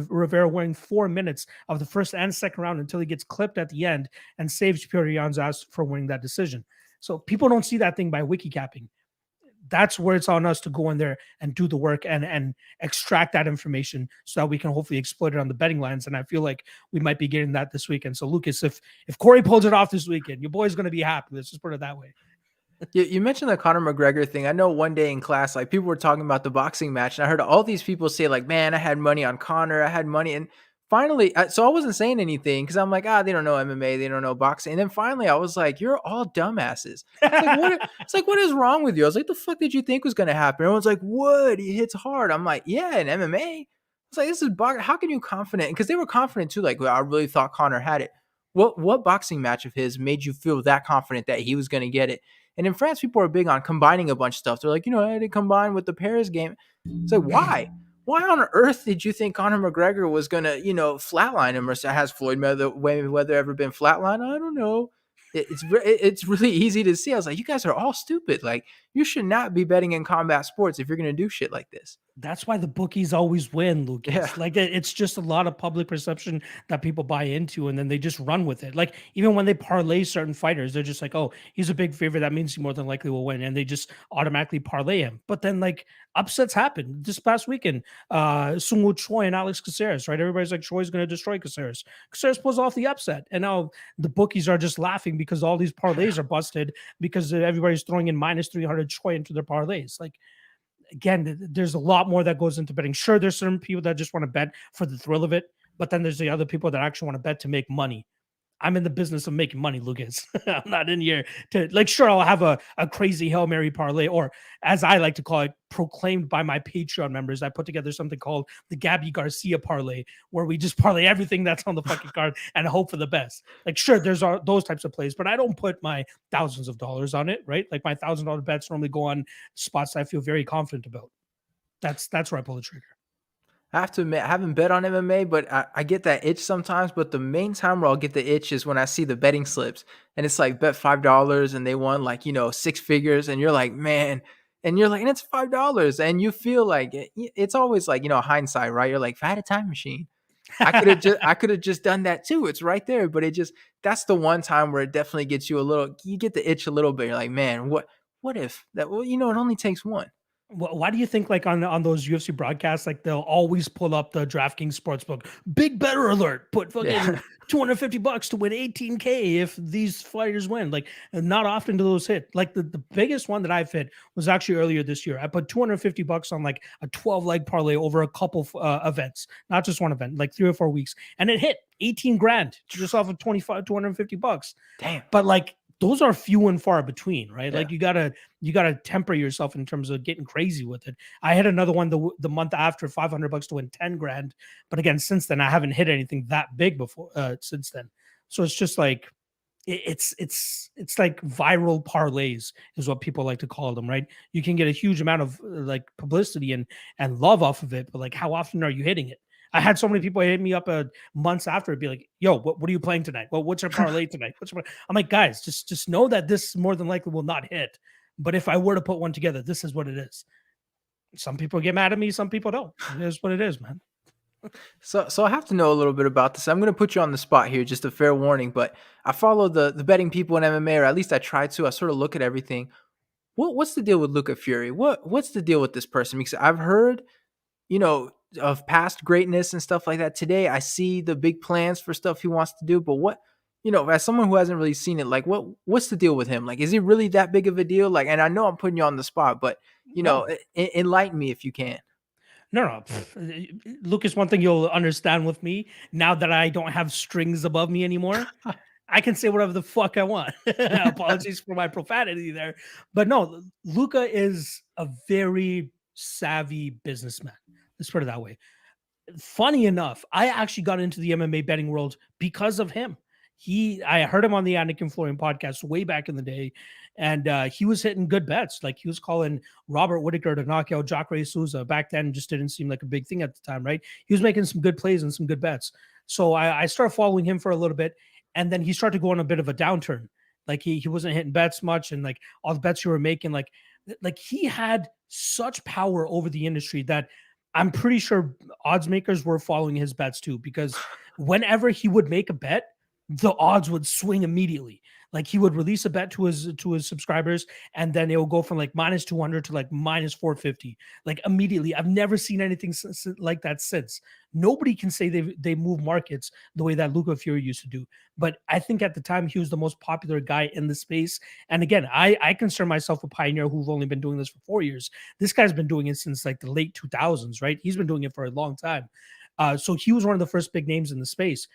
Rivera wearing 4 minutes of the first and second round until he gets clipped at the end and saves Piotr Jan's ass for winning that decision. So people don't see that thing by wiki capping. That's where it's on us to go in there and do the work and extract that information so that we can hopefully exploit it on the betting lines. And I feel like we might be getting that this weekend. So Lucas, if Corey pulls it off this weekend, your boy's going to be happy. Let's just put it that way. You mentioned the Conor McGregor thing. I know one day in class, like people were talking about the boxing match, and I heard all these people say, like, "Man, I had money on Conor. I had money." And finally, so I wasn't saying anything because I'm like, they don't know MMA, they don't know boxing. And then finally, I was like, "You're all dumbasses." It's like, what? It's like, what is wrong with you? I was like, "The fuck did you think was gonna happen?" Everyone's like, "What? He hits hard." I'm like, "Yeah, in MMA." It's like, this is boxing. How can you confident? Because they were confident too. Like, well, I really thought Conor had it. What boxing match of his made you feel that confident that he was gonna get it? And in France, people are big on combining a bunch of stuff. They're like, I didn't combine with the Paris game. It's like, why? why on earth did you think Conor McGregor was gonna, flatline him? Or has Floyd Mayweather ever been flatlined? I don't know. It's really easy to see. I was like, you guys are all stupid. Like, you should not be betting in combat sports if you're gonna do shit like this. That's why the bookies always win, Yeah, Lucas. Like it's just a lot of public perception that people buy into, and then they just run with it. Like even when they parlay certain fighters, they're just like, "Oh, he's a big favorite. That means he more than likely will win," and they just automatically parlay him. But then like upsets happen. This past weekend, Sungwoo Choi and Alex Caceres, right? Everybody's like, Choi's going to destroy Caceres. Caceres pulls off the upset, and now the bookies are just laughing because all these parlays are busted because everybody's throwing in minus 300 Choi into their parlays. Like again, there's a lot more that goes into betting. Sure, there's certain people that just want to bet for the thrill of it, but then there's the other people that actually want to bet to make money. I'm in the business of making money, Lucas. I'm not in here to like, sure, I'll have a crazy Hail Mary parlay, or as I like to call it, proclaimed by my Patreon members. I put together something called the Gabby Garcia parlay, where we just parlay everything that's on the fucking card and hope for the best. Like, sure, there's those types of plays, but I don't put my thousands of dollars on it, right? Like my $1,000 bets normally go on spots I feel very confident about. That's where I pull the trigger. I have to admit, I haven't bet on MMA, but I get that itch sometimes. But the main time where I'll get the itch is when I see the betting slips and it's like bet $5 and they won like, six figures. And you're like, man, and it's $5. And you feel like it's always like, hindsight, right? You're like, if I had a time machine, I could have just done that too. It's right there. But that's the one time where it definitely gets you get the itch a little bit. You're like, man, what if that, well, it only takes one. Why do you think like on those UFC broadcasts, like they'll always pull up the DraftKings sportsbook, big better alert, put fucking Yeah. $250 to win 18K if these fighters win? Like not often do those hit. Like the biggest one that I've hit was actually earlier this year. I put $250 on like a 12 leg parlay over a couple events, not just one event, like 3 or 4 weeks, and it hit 18 grand just off of 250 bucks. Damn. But like those are few and far between, right? Yeah. Like you gotta temper yourself in terms of getting crazy with it. I had another one the month after, $500 to win 10 grand, but again, since then I haven't hit anything that big before since then. So it's just like it's like viral parlays is what people like to call them, right? You can get a huge amount of like publicity and love off of it, but like how often are you hitting it? I had so many people hit me up months after it'd be like, "Yo, what are you playing tonight? Well, what's your parlay tonight?" I'm like, guys, just know that this more than likely will not hit. But if I were to put one together, this is what it is. Some people get mad at me, some people don't. It is what it is, man. So I have to know a little bit about this. I'm going to put you on the spot here, just a fair warning. But I follow the betting people in MMA, or at least I try to. I sort of look at everything. What's the deal with Luca Fury? What's the deal with this person? Because I've heard, of past greatness and stuff like that. Today, I see the big plans for stuff he wants to do. But as someone who hasn't really seen it, like what's the deal with him? Like, is he really that big of a deal? Like, and I know I'm putting you on the spot, but No, enlighten me if you can. no. Lucas, one thing you'll understand with me now that I don't have strings above me anymore, I can say whatever the fuck I want. Apologies for my profanity there. But no, Luca is a very savvy businessman. Let's put it that way. Funny enough, I actually got into the MMA betting world because of him. I heard him on the Anakin Florian podcast way back in the day, and he was hitting good bets. Like he was calling Robert Whittaker to knock out Jacare Souza. Back then, just didn't seem like a big thing at the time, right? He was making some good plays and some good bets. So I started following him for a little bit, and then he started to go on a bit of a downturn. Like he wasn't hitting bets much, and like all the bets you were making, like he had such power over the industry that I'm pretty sure odds makers were following his bets too, because whenever he would make a bet, the odds would swing immediately. Like he would release a bet to his subscribers, and then it will go from like minus 200 to like minus 450, like immediately. I've never seen anything like that since. Nobody can say they move markets the way that Luca Fury used to do. But I think at the time he was the most popular guy in the space. And again, I consider myself a pioneer who've only been doing this for 4 years. This guy's been doing it since like the late 2000s, right? He's been doing it for a long time. So he was one of the first big names in the space.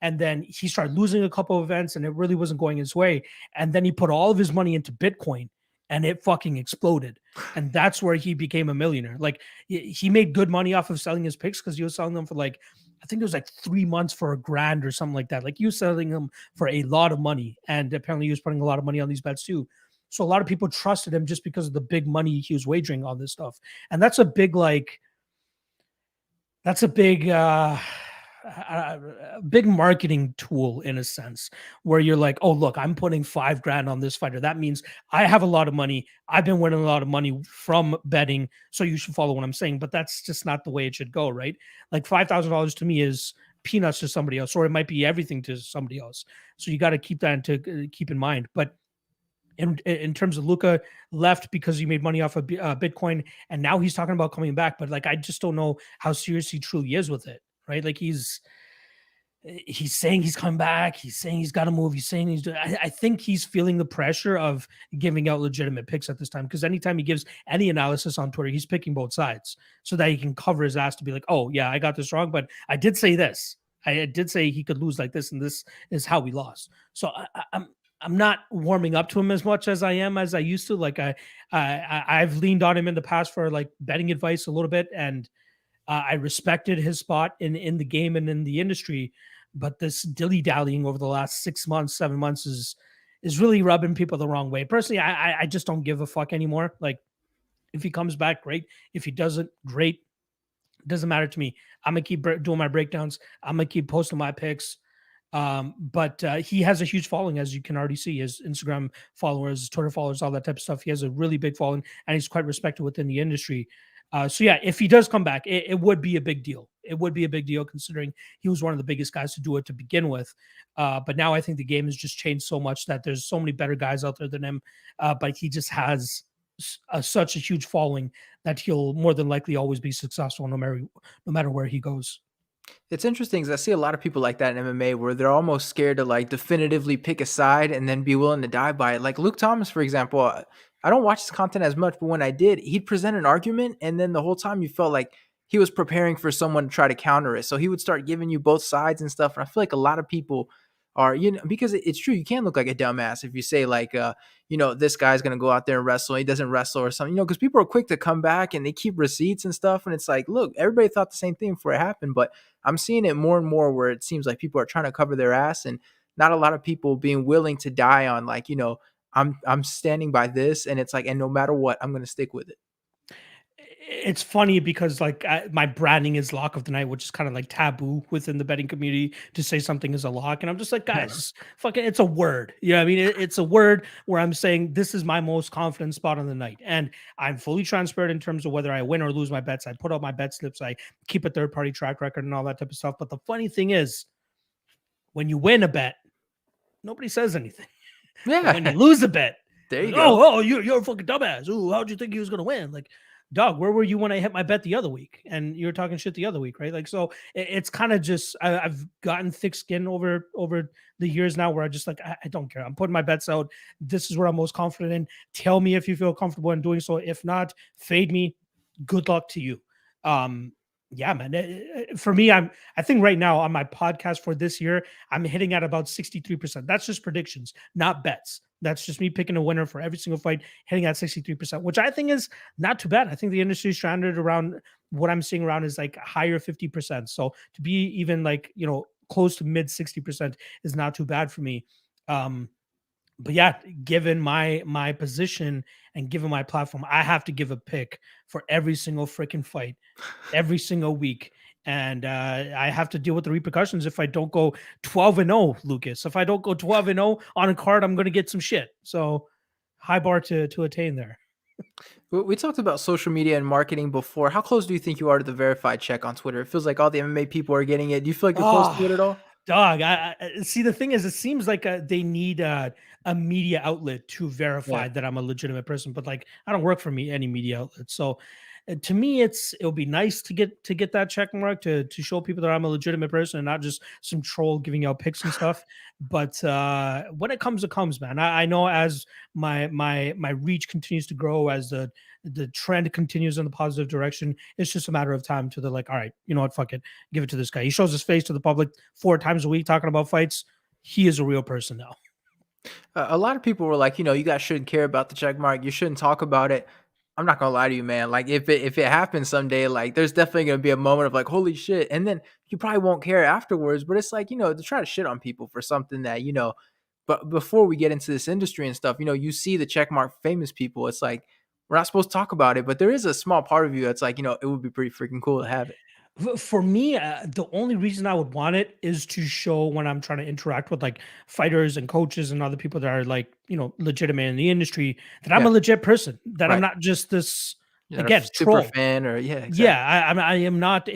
And then he started losing a couple of events and it really wasn't going his way. And then he put all of his money into Bitcoin and it fucking exploded. And that's where he became a millionaire. Like he made good money off of selling his picks because he was selling them for like, I think it was like 3 months for $1,000 or something like that. Like he was selling them for a lot of money. And apparently he was putting a lot of money on these bets too. So a lot of people trusted him just because of the big money he was wagering on this stuff. And that's a big, like, That's a big marketing tool in a sense, where you're like, oh, look, I'm putting 5 grand on this fighter. That means I have a lot of money. I've been winning a lot of money from betting. So you should follow what I'm saying. But that's just not the way it should go, right? Like $5,000 to me is peanuts to somebody else, or it might be everything to somebody else. So you got to keep that into keep in mind. But in terms of Luca left because he made money off of Bitcoin, and now he's talking about coming back. But like, I just don't know how serious he truly is with it, right? Like he's saying he's coming back. He's saying he's got to move. He's saying he's. I think he's feeling the pressure of giving out legitimate picks at this time, because anytime he gives any analysis on Twitter, he's picking both sides so that he can cover his ass to be like, oh yeah, I got this wrong, but I did say this. I did say he could lose like this, and this is how we lost. So I'm not warming up to him as much as I used to. Like I've leaned on him in the past for like betting advice a little bit, and I respected his spot in the game and in the industry. But this dilly dallying over the last 6 months, 7 months is really rubbing people the wrong way. Personally, I just don't give a fuck anymore. Like if he comes back, great. If he doesn't, great. It doesn't matter to me. I'm gonna keep doing my breakdowns. I'm gonna keep posting my picks. But he has a huge following, as you can already see. His Instagram followers, Twitter followers, all that type of stuff. He has a really big following, and he's quite respected within the industry. So yeah, if he does come back, it would be a big deal. It would be a big deal considering he was one of the biggest guys to do it to begin with. But now I think the game has just changed so much that there's so many better guys out there than him. But he just has such a huge following that he'll more than likely always be successful no matter where he goes. It's interesting because I see a lot of people like that in MMA where they're almost scared to like definitively pick a side and then be willing to die by it. Like Luke Thomas, for example, I don't watch his content as much, but when I did, he'd present an argument, and then the whole time you felt like he was preparing for someone to try to counter it. So he would start giving you both sides and stuff. And I feel like a lot of people are, because it's true, you can't look like a dumbass if you say like, this guy's gonna go out there and wrestle, he doesn't wrestle or something, because people are quick to come back and they keep receipts and stuff, and it's like, look, everybody thought the same thing before it happened, but I'm seeing it more and more where it seems like people are trying to cover their ass, and not a lot of people being willing to die on like, I'm standing by this, and it's like, and no matter what, I'm gonna stick with it. It's funny because like my branding is lock of the night, which is kind of like taboo within the betting community to say something is a lock. And I'm just like, guys, fucking, it's a word. You know what I mean? It's a word where I'm saying this is my most confident spot on the night. And I'm fully transparent in terms of whether I win or lose my bets. I put out my bet slips. I keep a third party track record and all that type of stuff. But the funny thing is, when you win a bet, nobody says anything. But when you Yeah. lose a bet, There you like, go. you're a fucking dumbass. Ooh, how'd you think he was gonna win? Like, dog, where were you when I hit my bet the other week? And you were talking shit the other week, right? Like, so it's kind of just I've gotten thick skin over the years now, where I just like I don't care. I'm putting my bets out. This is where I'm most confident in. Tell me if you feel comfortable in doing so. If not, fade me. Good luck to you. Yeah, man. For me, I think right now on my podcast for this year, I'm hitting at about 63%. That's just predictions, not bets. That's just me picking a winner for every single fight, hitting at 63%, which I think is not too bad. I think the industry standard around what I'm seeing around is like higher 50%. So to be even like, close to mid 60% is not too bad for me. But yeah, given my position and given my platform, I have to give a pick for every single freaking fight, every single week. And I have to deal with the repercussions if I don't go 12-0, Lucas. If I don't go 12-0 on a card, I'm going to get some shit. So high bar to attain there. We talked about social media and marketing before. How close do you think you are to the verified check on Twitter? It feels like all the MMA people are getting it. Do you feel like you're close to Oh, it at all? dog. I see. The thing is, it seems like they need a media outlet to Yeah. verify that I'm a legitimate person. But like, I don't work for any media outlet, so to me, it'll be nice to get that check mark to show people that I'm a legitimate person and not just some troll giving out pics and stuff. But when it comes, man. I know as my reach continues to grow, as the trend continues in the positive direction, it's just a matter of time to the like, all right, you know what, fuck it, give it to this guy. He shows his face to the public 4 times a week talking about fights. He is a real person now. A lot of people were like, you guys shouldn't care about the check mark. You shouldn't talk about it. I'm not gonna lie to you, man. Like if it happens someday, like there's definitely gonna be a moment of like, holy shit, and then you probably won't care afterwards. But it's like, to try to shit on people for something that. But before we get into this industry and stuff, you see the check mark famous people. It's like we're not supposed to talk about it, but there is a small part of you that's like, it would be pretty freaking cool to have it. For me, the only reason I would want it is to show when I'm trying to interact with like fighters and coaches and other people that are like, legitimate in the industry, that I'm Yeah, a legit person, that I'm right. not just this, You're not a again, super troll. fan or yeah, Yeah, exactly. I am not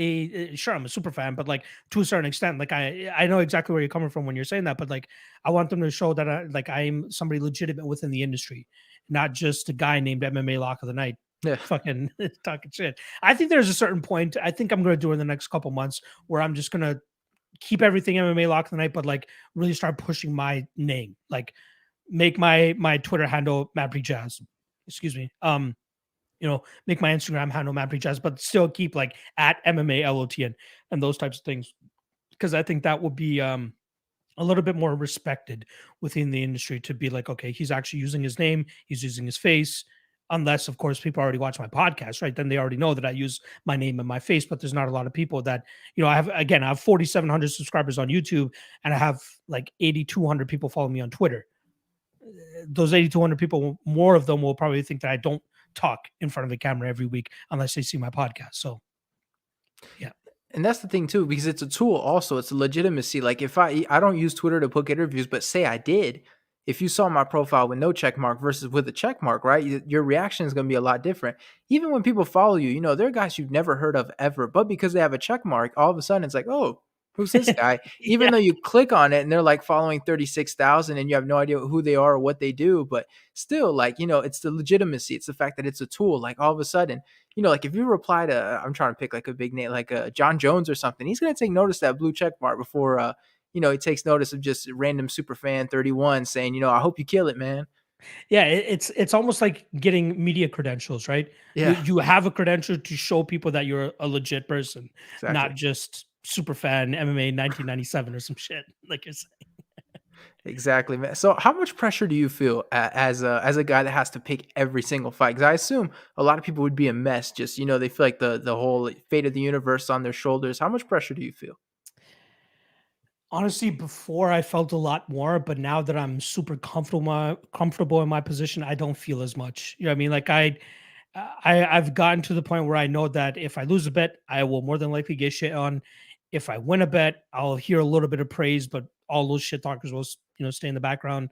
sure, I'm a super fan, but like to a certain extent, like I know exactly where you're coming from when you're saying that, but like I want them to show that I'm somebody legitimate within the industry, not just a guy named MMA Lock of the Night Yeah. fucking talking shit. I think there's a certain point I think I'm going to do in the next couple months where I'm just going to keep everything MMA Lock of the Night, but like really start pushing my name, like make my Twitter handle Manpreet Jhass. Excuse me. Make my Instagram handle Manpreet Jhass, but still keep like at MMA LOTN and those types of things. Because I think that would be a little bit more respected within the industry to be like, okay, he's actually using his name, he's using his face. Unless, of course, people already watch my podcast, right? Then they already know that I use my name and my face. But there's not a lot of people that, I have 4,700 subscribers on YouTube, and I have like 8,200 people follow me on Twitter. Those 8,200 people, more of them will probably think that I don't talk in front of the camera every week unless they see my podcast. So, yeah. And that's the thing too, because it's a tool also, it's a legitimacy. Like if I don't use Twitter to book interviews, but say I did, if you saw my profile with no check mark versus with a check mark, right? Your reaction is going to be a lot different. Even when people follow you, there are guys you've never heard of ever, but because they have a check mark, all of a sudden it's like, oh, who's this guy? Even Yeah. though you click on it and they're like following 36,000 and you have no idea who they are or what they do, but still, like, it's the legitimacy. It's the fact that it's a tool. Like all of a sudden, like if you reply to, I'm trying to pick like a big name, like John Jones or something, he's going to take notice of that blue check mark before, he takes notice of just random super fan 31 saying, I hope you kill it, man. Yeah, it's almost like getting media credentials, right? You Yeah, you have a credential to show people that you're a legit person, not exactly. just super fan MMA 1997 or some shit like you're saying. Exactly, man. So how much pressure do you feel as a guy that has to pick every single fight? Because I assume a lot of people would be a mess. Just, they feel like the whole fate of the universe on their shoulders. How much pressure do you feel? Honestly, before I felt a lot more, but now that I'm super comfortable in my position, I don't feel as much. You know what I mean? Like I've gotten to the point where I know that if I lose a bet, I will more than likely get shit on. If I win a bet, I'll hear a little bit of praise, but all those shit talkers will, stay in the background.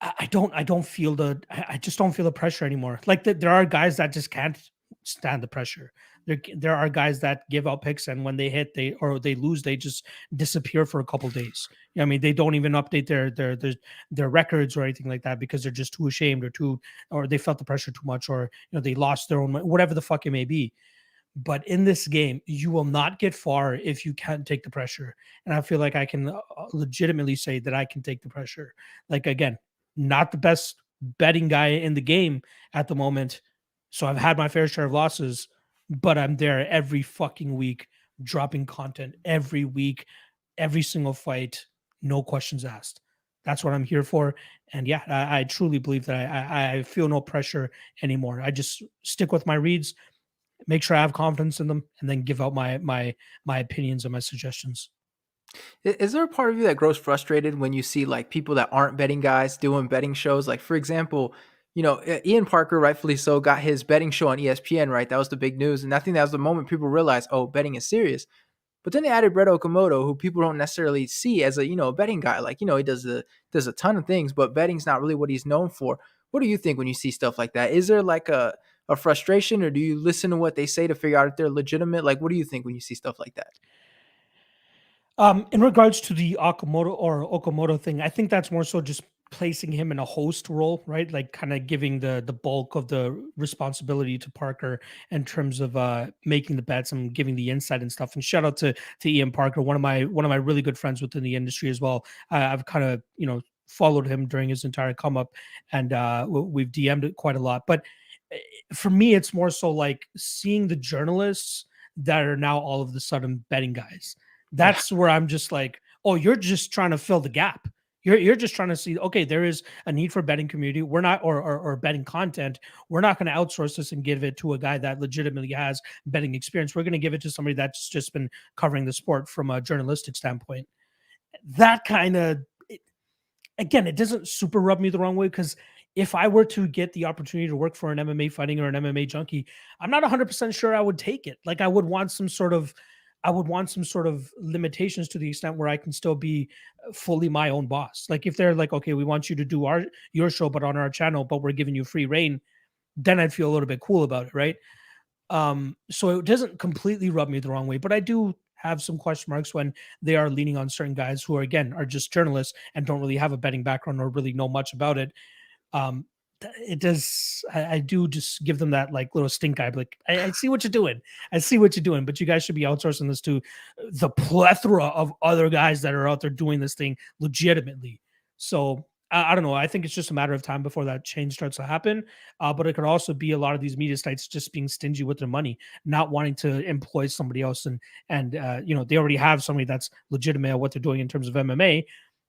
I don't feel I just don't feel the pressure anymore. Like there are guys that just can't stand the pressure. There are guys that give out picks, and when they hit, they lose, they just disappear for a couple days. I mean, they don't even update their records or anything like that because they're just too ashamed or they felt the pressure too much, or they lost their own whatever the fuck it may be. But in this game, you will not get far if you can't take the pressure. And I feel like I can legitimately say that I can take the pressure. Like, again, not the best betting guy in the game at the moment. So I've had my fair share of losses, but I'm there every fucking week, dropping content every week, every single fight, no questions asked. That's what I'm here for. And yeah, I truly believe that I feel no pressure anymore. I just stick with my reads, make sure I have confidence in them, and then give out my opinions and my suggestions. Is there a part of you that grows frustrated when you see like people that aren't betting guys doing betting shows? Like for example, Ian Parker, rightfully so, got his betting show on ESPN, right? That was the big news, and I think that was the moment people realized, oh, betting is serious. But then they added Brett Okamoto, who people don't necessarily see as a betting guy. Like he does a ton of things, but betting's not really what he's known for. What do you think when you see stuff like that? Is there like a frustration, or do you listen to what they say to figure out if they're legitimate? Like, what do you think when you see stuff like that? In regards to the Okamoto thing, I think that's more so just placing him in a host role, right? Like kind of giving the bulk of the responsibility to Parker in terms of making the bets and giving the insight and stuff. And shout out to Ian Parker, one of my really good friends within the industry as well. I've kind of followed him during his entire come up, and we've DM'd it quite a lot. But eh, for me, it's more so like seeing the journalists that are now all of a sudden betting guys. Yeah. That's where I'm just like, oh, you're just trying to fill the gap. You're just trying to see, okay, there is a need for betting community. We're not, or betting content. We're not going to outsource this and give it to a guy that legitimately has betting experience. We're going to give it to somebody that's just been covering the sport from a journalistic standpoint. That kind of, again, it doesn't super rub me the wrong way because if I were to get the opportunity to work for an MMA fighting or an MMA junkie, I'm not 100% sure I would take it. Like I would want some sort of limitations to the extent where I can still be fully my own boss. Like if they're like, okay, we want you to do your show, but on our channel, but we're giving you free reign, then I'd feel a little bit cool about it, right? So it doesn't completely rub me the wrong way, but I do have some question marks when they are leaning on certain guys who are again are just journalists and don't really have a betting background or really know much about it. um it does, I do just give them that like little stink eye, like I see what you're doing, I see what you're doing, but you guys should be outsourcing this to the plethora of other guys that are out there doing this thing legitimately. So I don't know, I think it's just a matter of time before that change starts to happen. But it could also be a lot of these media sites just being stingy with their money, not wanting to employ somebody else, and you know, they already have somebody that's legitimate at what they're doing in terms of MMA.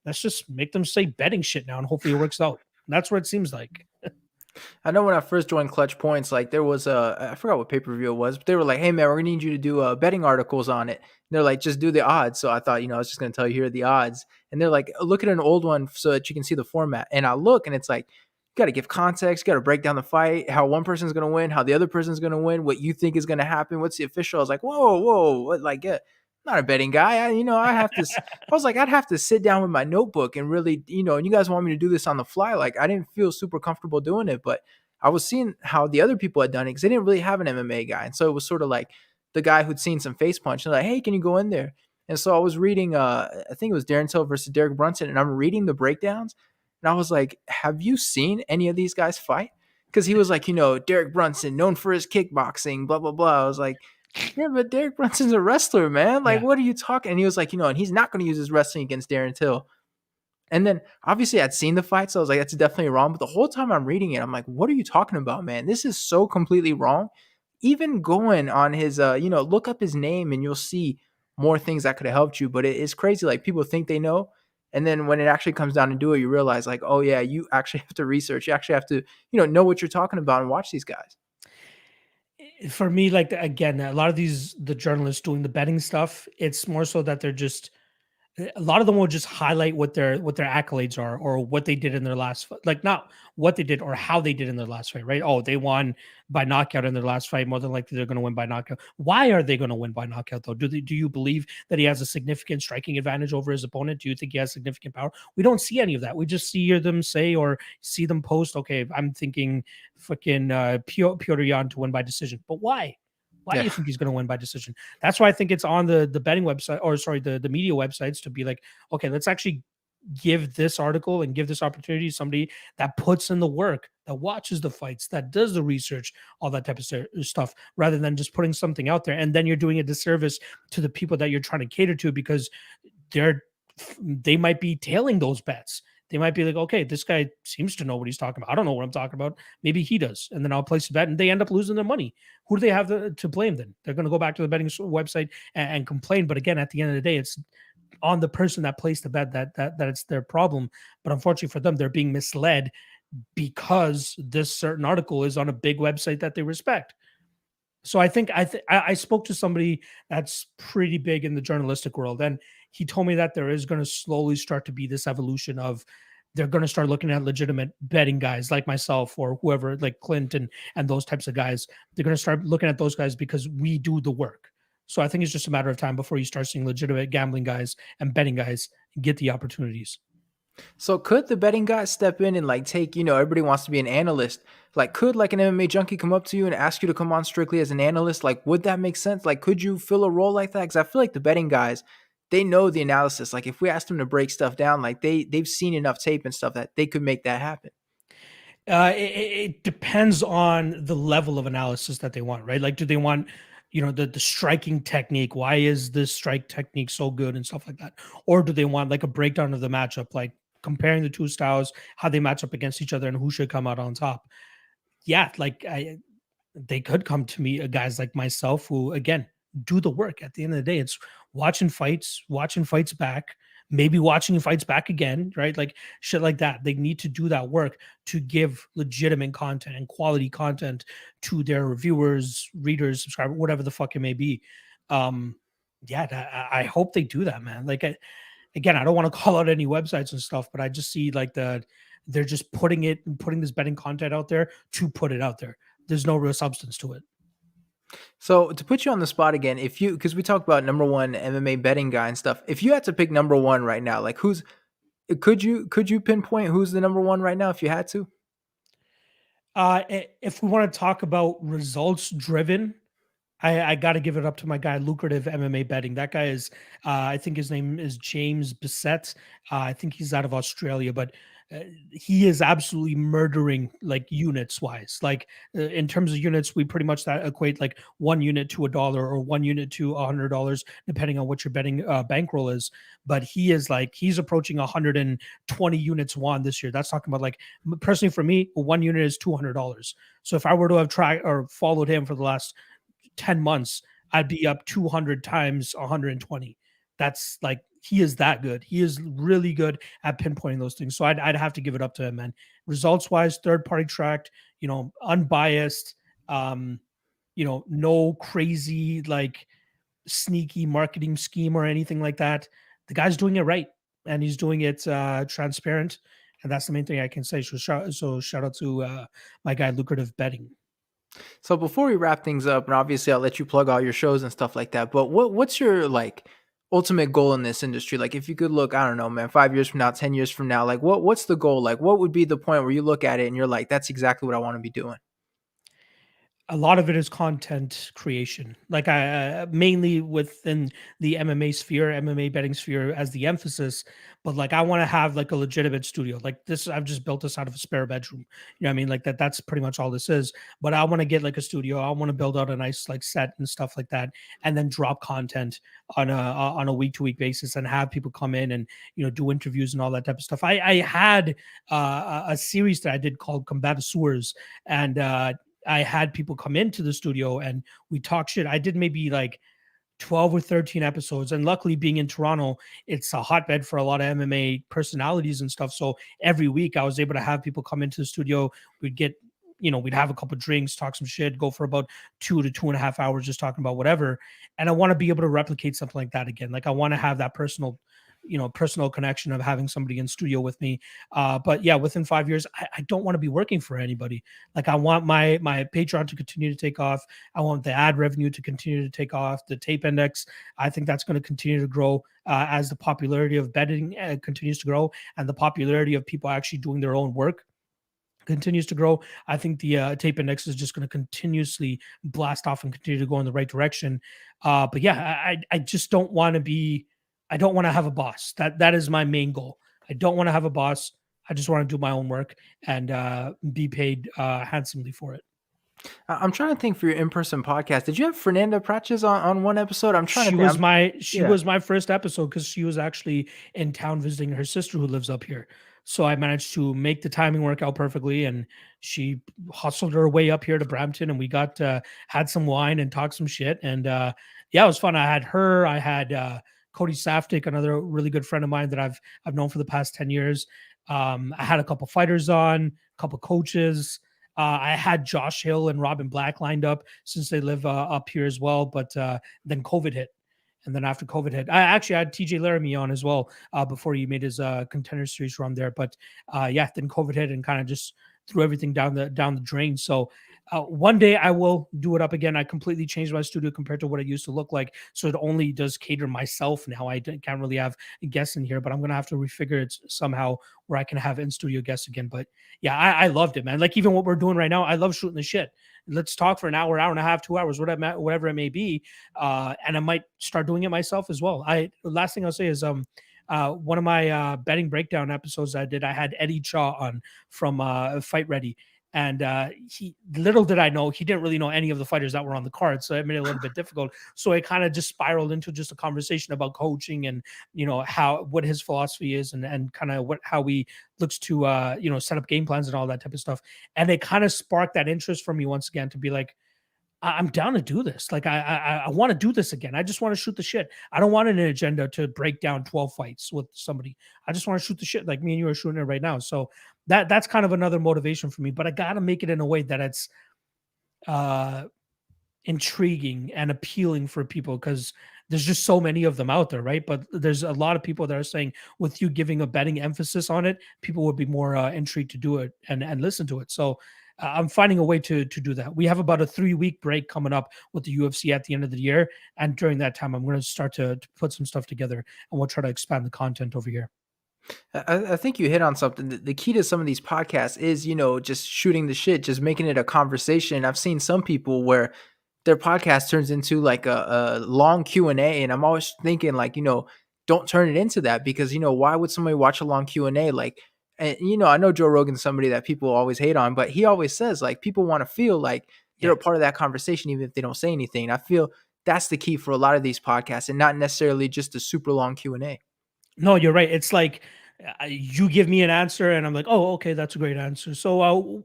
Let's just make them say betting shit now, and hopefully it works out. That's what it seems like. I know when I first joined Clutch Points, like there was I forgot what pay-per-view it was, but they were like, "Hey man, we're gonna need you to do betting articles on it." And they're like, "Just do the odds." So I thought, I was just gonna tell you here are the odds, and they're like, "Look at an old one so that you can see the format." And I look, and it's like, you got to give context, you got to break down the fight, how one person's gonna win, how the other person's gonna win, what you think is gonna happen, what's the official. I was like, "Whoa, whoa, what?" Like, yeah, I'm not a betting guy. I have to. I was like, I'd have to sit down with my notebook and really, and you guys want me to do this on the fly. Like, I didn't feel super comfortable doing it, but I was seeing how the other people had done it because they didn't really have an MMA guy. And so it was sort of like the guy who'd seen some face punch and like, hey, can you go in there? And so I was reading, I think it was Darren Till versus Derek Brunson, and I'm reading the breakdowns. And I was like, have you seen any of these guys fight? Because he was like, Derek Brunson, known for his kickboxing, blah, blah, blah. I was like, yeah, but Derek Brunson's a wrestler, man. Like, Yeah. what are you talking? And he was like, and he's not going to use his wrestling against Darren Till. And then obviously I'd seen the fight, so I was like, that's definitely wrong. But the whole time I'm reading it, I'm like, what are you talking about, man? This is so completely wrong. Even going on his, look up his name and you'll see more things that could have helped you. But it's crazy. Like people think they know. And then when it actually comes down to do it, you realize like, oh yeah, you actually have to research. You actually have to, know what you're talking about and watch these guys. For me, like again, a lot of the journalists doing the betting stuff, it's more so that they're just, a lot of them will just highlight what their accolades are or what they did in their last fight. Like not what they did or how they did in their last fight, right? Oh, they won by knockout in their last fight. More than likely, they're going to win by knockout. Why are they going to win by knockout though? Do you believe that he has a significant striking advantage over his opponent? Do you think he has significant power? We don't see any of that. We just hear them say or see them post. Okay, I'm thinking fucking Piotr Jan to win by decision, but why? Why do Yeah. you think he's going to win by decision? That's why I think it's on the betting website, or sorry, the media websites, to be like, okay, let's actually give this article and give this opportunity to somebody that puts in the work, that watches the fights, that does the research, all that type of stuff, rather than just putting something out there. And then you're doing a disservice to the people that you're trying to cater to, because they might be tailing those bets. They might be like, okay, this guy seems to know what he's talking about. I don't know what I'm talking about. Maybe he does. And then I'll place a bet and they end up losing their money. Who do they have to blame then? They're going to go back to the betting website and complain. But again, at the end of the day, it's on the person that placed the bet that it's their problem. But unfortunately for them, they're being misled because this certain article is on a big website that they respect. So I think I spoke to somebody that's pretty big in the journalistic world, and he told me that there is going to slowly start to be this evolution of, they're going to start looking at legitimate betting guys like myself or whoever, like Clinton and those types of guys. They're going to start looking at those guys because we do the work. So I think it's just a matter of time before you start seeing legitimate gambling guys and betting guys get the opportunities. So could the betting guy step in and like take, everybody wants to be an analyst. Like could like an MMA junkie come up to you and ask you to come on strictly as an analyst? Like would that make sense? Like could you fill a role like that? Cuz I feel like the betting guys, they know the analysis. Like if we asked them to break stuff down, like they've seen enough tape and stuff that they could make that happen. It depends on the level of analysis that they want, right? Like, do they want, the striking technique? Why is this strike technique so good and stuff like that? Or do they want like a breakdown of the matchup, like comparing the two styles, how they match up against each other, and who should come out on top? Yeah, like they could come to me, guys like myself, who again do the work. At the end of the day, it's watching fights back, maybe watching fights back again, right? Like shit like that. They need to do that work to give legitimate content and quality content to their viewers, readers, subscribers, whatever the fuck it may be. Um, yeah, I hope they do that, man. Like again, I don't want to call out any websites and stuff, but I just see like They're just putting this betting content out there to put it out there. There's no real substance to it. So to put you on the spot again, if you because we talked about number one MMA betting guy and stuff, if you had to pick number one right now, like who's could you pinpoint who's the number one right now if you had to? If we want to talk about results driven, I got to give it up to my guy, Lucrative MMA Betting. That guy is, I think his name is James Bissett. I think he's out of Australia, but he is absolutely murdering like units wise. Like in terms of units, we pretty much that equate like 1 unit to $1 or 1 unit to $100, depending on what your betting bankroll is. But he is like, he's approaching 120 units won this year. That's talking about like, personally for me, 1 unit is $200. So if I were to have tried or followed him for the last 10 months, I'd be up 200 times 120. That's like, he is that good. He is really good at pinpointing those things. So I'd have to give it up to him, man. Results wise, third party tracked, unbiased, no crazy, like sneaky marketing scheme or anything like that. The guy's doing it right and he's doing it transparent. And that's the main thing I can say. So shout out to my guy, Lucrative Betting. So before we wrap things up, and obviously I'll let you plug all your shows and stuff like that, but what's your like ultimate goal in this industry? Like if you could look, I don't know, man, 5 years from now, 10 years from now, like what's the goal? Like what would be the point where you look at it and you're like, that's exactly what I want to be doing? A lot of it is content creation. Like I mainly within the MMA sphere, MMA betting sphere as the emphasis, but like I want to have like a legitimate studio. Like this, I've just built this out of a spare bedroom. You know what I mean? Like that's pretty much all this is. But I want to get like a studio. I want to build out a nice like set and stuff like that, and then drop content on a week to week basis and have people come in and do interviews and all that type of stuff. I had a series that I did called Combatisseurs, and I had people come into the studio and we talk shit. I did maybe like 12 or 13 episodes. And luckily, being in Toronto, it's a hotbed for a lot of MMA personalities and stuff. So every week I was able to have people come into the studio. We'd get, we'd have a couple drinks, talk some shit, go for about 2 to 2.5 hours just talking about whatever. And I want to be able to replicate something like that again. Like I want to have that personal connection of having somebody in studio with me. But yeah, within 5 years, I don't want to be working for anybody. Like I want my Patreon to continue to take off. I want the ad revenue to continue to take off. The tape index, I think that's going to continue to grow as the popularity of betting continues to grow and the popularity of people actually doing their own work continues to grow. I think the tape index is just going to continuously blast off and continue to go in the right direction. But yeah, I just don't want to be. I don't want to have a boss. That is my main goal. I don't want to have a boss. I just want to do my own work and be paid handsomely for it. I'm trying to think for your in-person podcast. Did you have Fernanda Pratches on one episode? I'm trying to She think. was my she Yeah. was my first episode because she was actually in town visiting her sister who lives up here. So I managed to make the timing work out perfectly, and she hustled her way up here to Brampton, and we got had some wine and talked some shit, and yeah, it was fun. I had her, I had Cody Saftik, another really good friend of mine that I've known for the past 10 years. I had a couple fighters on, a couple coaches. I had Josh Hill and Robin Black lined up since they live up here as well, but then COVID hit. And then after COVID hit, I actually had TJ Laramie on as well before he made his contender series run there. But yeah, then COVID hit and kind of just threw everything down the drain. So one day I will do it up again. I completely changed my studio compared to what it used to look like. So it only does cater myself now. I can't really have guests in here, but I'm going to have to refigure it somehow where I can have in studio guests again. But yeah, I loved it, man. Like even what we're doing right now, I love shooting the shit. Let's talk for an hour, hour and a half, 2 hours, whatever it may be. And I might start doing it myself as well. Last thing I'll say is, one of my betting breakdown episodes I did, I had Eddie Chaw on from Fight Ready. And he, little did I know, he didn't really know any of the fighters that were on the card. So it made it a little bit difficult. So it kind of just spiraled into just a conversation about coaching and, what his philosophy is and kind of how he looks to, set up game plans and all that type of stuff. And it kind of sparked that interest for me once again to be like, I'm down to do this. Like I want to do this again. I just want to shoot the shit. I don't want an agenda to break down 12 fights with somebody. I just want to shoot the shit like me and you are shooting it right now. So that's kind of another motivation for me. But I gotta make it in a way that it's intriguing and appealing for people because there's just so many of them out there, right? But there's a lot of people that are saying with you giving a betting emphasis on it, people would be more intrigued to do it and listen to it. So I'm finding a way to do that. We have about a 3-week break coming up with the UFC at the end of the year, and during that time, I'm going to start to put some stuff together, and we'll try to expand the content over here. I think you hit on something. The key to some of these podcasts is, just shooting the shit, just making it a conversation. I've seen some people where their podcast turns into like a long Q&A, and I'm always thinking like, don't turn it into that, because, why would somebody watch a long Q&A? Like, and, I know Joe Rogan's somebody that people always hate on, but he always says like people want to feel like they're Yeah. a part of that conversation, even if they don't say anything. I feel that's the key for a lot of these podcasts, and not necessarily just a super long Q&A. No, you're right. It's like you give me an answer, and I'm like, oh, okay, that's a great answer. So,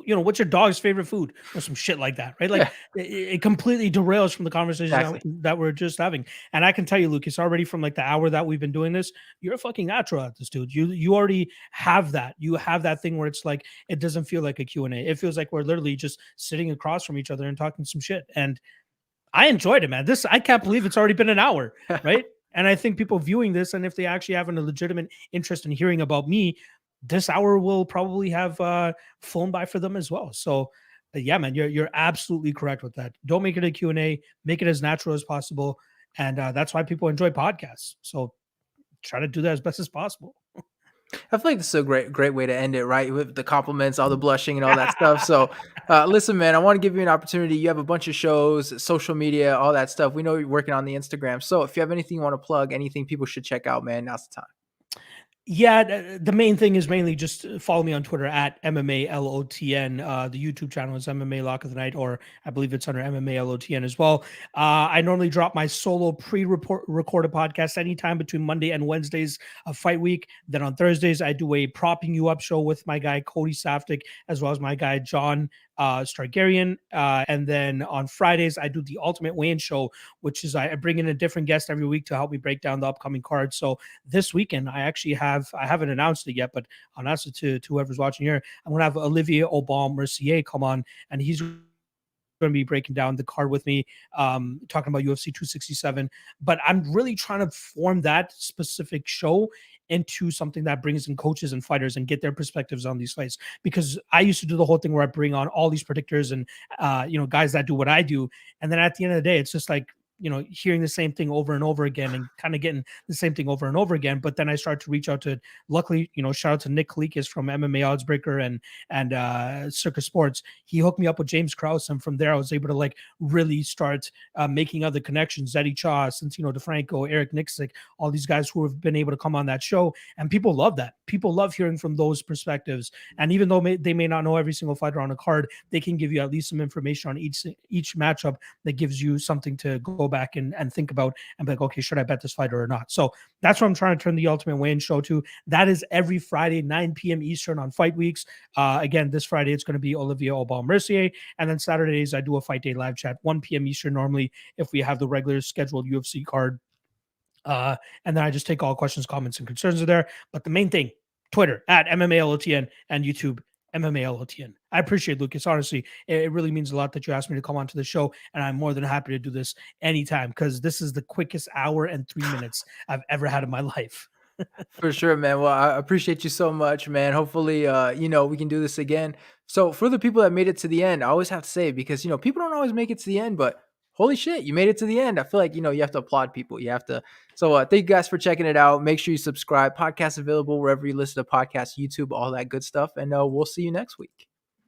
what's your dog's favorite food, or some shit like that, right? Like, Yeah, it completely derails from the conversation exactly. that we're just having. And I can tell you, Lucas, already from like the hour that we've been doing this, you're a fucking natural at this, dude. You already have that. You have that thing where it's like it doesn't feel like a Q&A. It feels like we're literally just sitting across from each other and talking some shit. And I enjoyed it, man. I can't believe it's already been an hour, right? And I think people viewing this, and if they actually have a legitimate interest in hearing about me, this hour will probably have flown by for them as well. So, yeah, man, you're absolutely correct with that. Don't make it a Q&A, make it as natural as possible, and that's why people enjoy podcasts. So, try to do that as best as possible. I feel like this is a great way to end it, right? With the compliments, all the blushing and all that stuff. So, listen, man, I want to give you an opportunity. You have a bunch of shows, social media, all that stuff. We know you're working on the Instagram. So if you have anything you want to plug, anything people should check out, man, now's the time. Yeah, the main thing is mainly just follow me on Twitter at MMA LOTN. The YouTube channel is MMA Lock of the Night, or I believe it's under MMA LOTN as well. I normally drop my solo recorded podcast anytime between Monday and Wednesdays of fight week. Then on Thursdays, I do a propping you up show with my guy Cody Saftik, as well as my guy John Stargarian. And then on Fridays, I do the Ultimate Weigh-In show, which is I bring in a different guest every week to help me break down the upcoming cards. So this weekend, I haven't announced it yet, but I'll announce it to whoever's watching here. I'm going to have Olivier Aubin Mercier come on, and he's going to be breaking down the card with me, talking about UFC 267. But I'm really trying to form that specific show into something that brings in coaches and fighters and get their perspectives on these fights. Because I used to do the whole thing where I bring on all these predictors and guys that do what I do, and then at the end of the day, it's just like hearing the same thing over and over again and kind of getting the same thing over and over again. But then I started to reach out to, luckily, shout out to Nick Kalikas from MMA Oddsbreaker and Circus Sports. He hooked me up with James Krause, and from there I was able to like really start making other connections. Eddie Cha, Santino DeFranco, Eric Nixick, all these guys who have been able to come on that show, and people love that. People love hearing from those perspectives. And even though they may not know every single fighter on a card, they can give you at least some information on each matchup that gives you something to go back and think about and be like, okay, should I bet this fighter or not? So that's what I'm trying to turn the Ultimate Weigh-In show to. That is every Friday, 9 p.m. Eastern on fight weeks. Again, this Friday, it's going to be Olivier Aubin Mercier. And then Saturdays, I do a fight day live chat, 1 p.m. Eastern normally, if we have the regular scheduled UFC card. And then I just take all questions, comments, and concerns there. But the main thing, Twitter at MMALOTN and YouTube MMALOTN. I appreciate, Lucas. Honestly, it really means a lot that you asked me to come onto the show, and I'm more than happy to do this anytime because this is the quickest hour and 3 minutes I've ever had in my life. For sure, man. Well, I appreciate you so much, man. Hopefully, we can do this again. So for the people that made it to the end, I always have to say, because, people don't always make it to the end, but holy shit, you made it to the end. I feel like, you have to applaud people. You have to. So thank you guys for checking it out. Make sure you subscribe. Podcast available wherever you listen to podcasts, YouTube, all that good stuff. And we'll see you next week.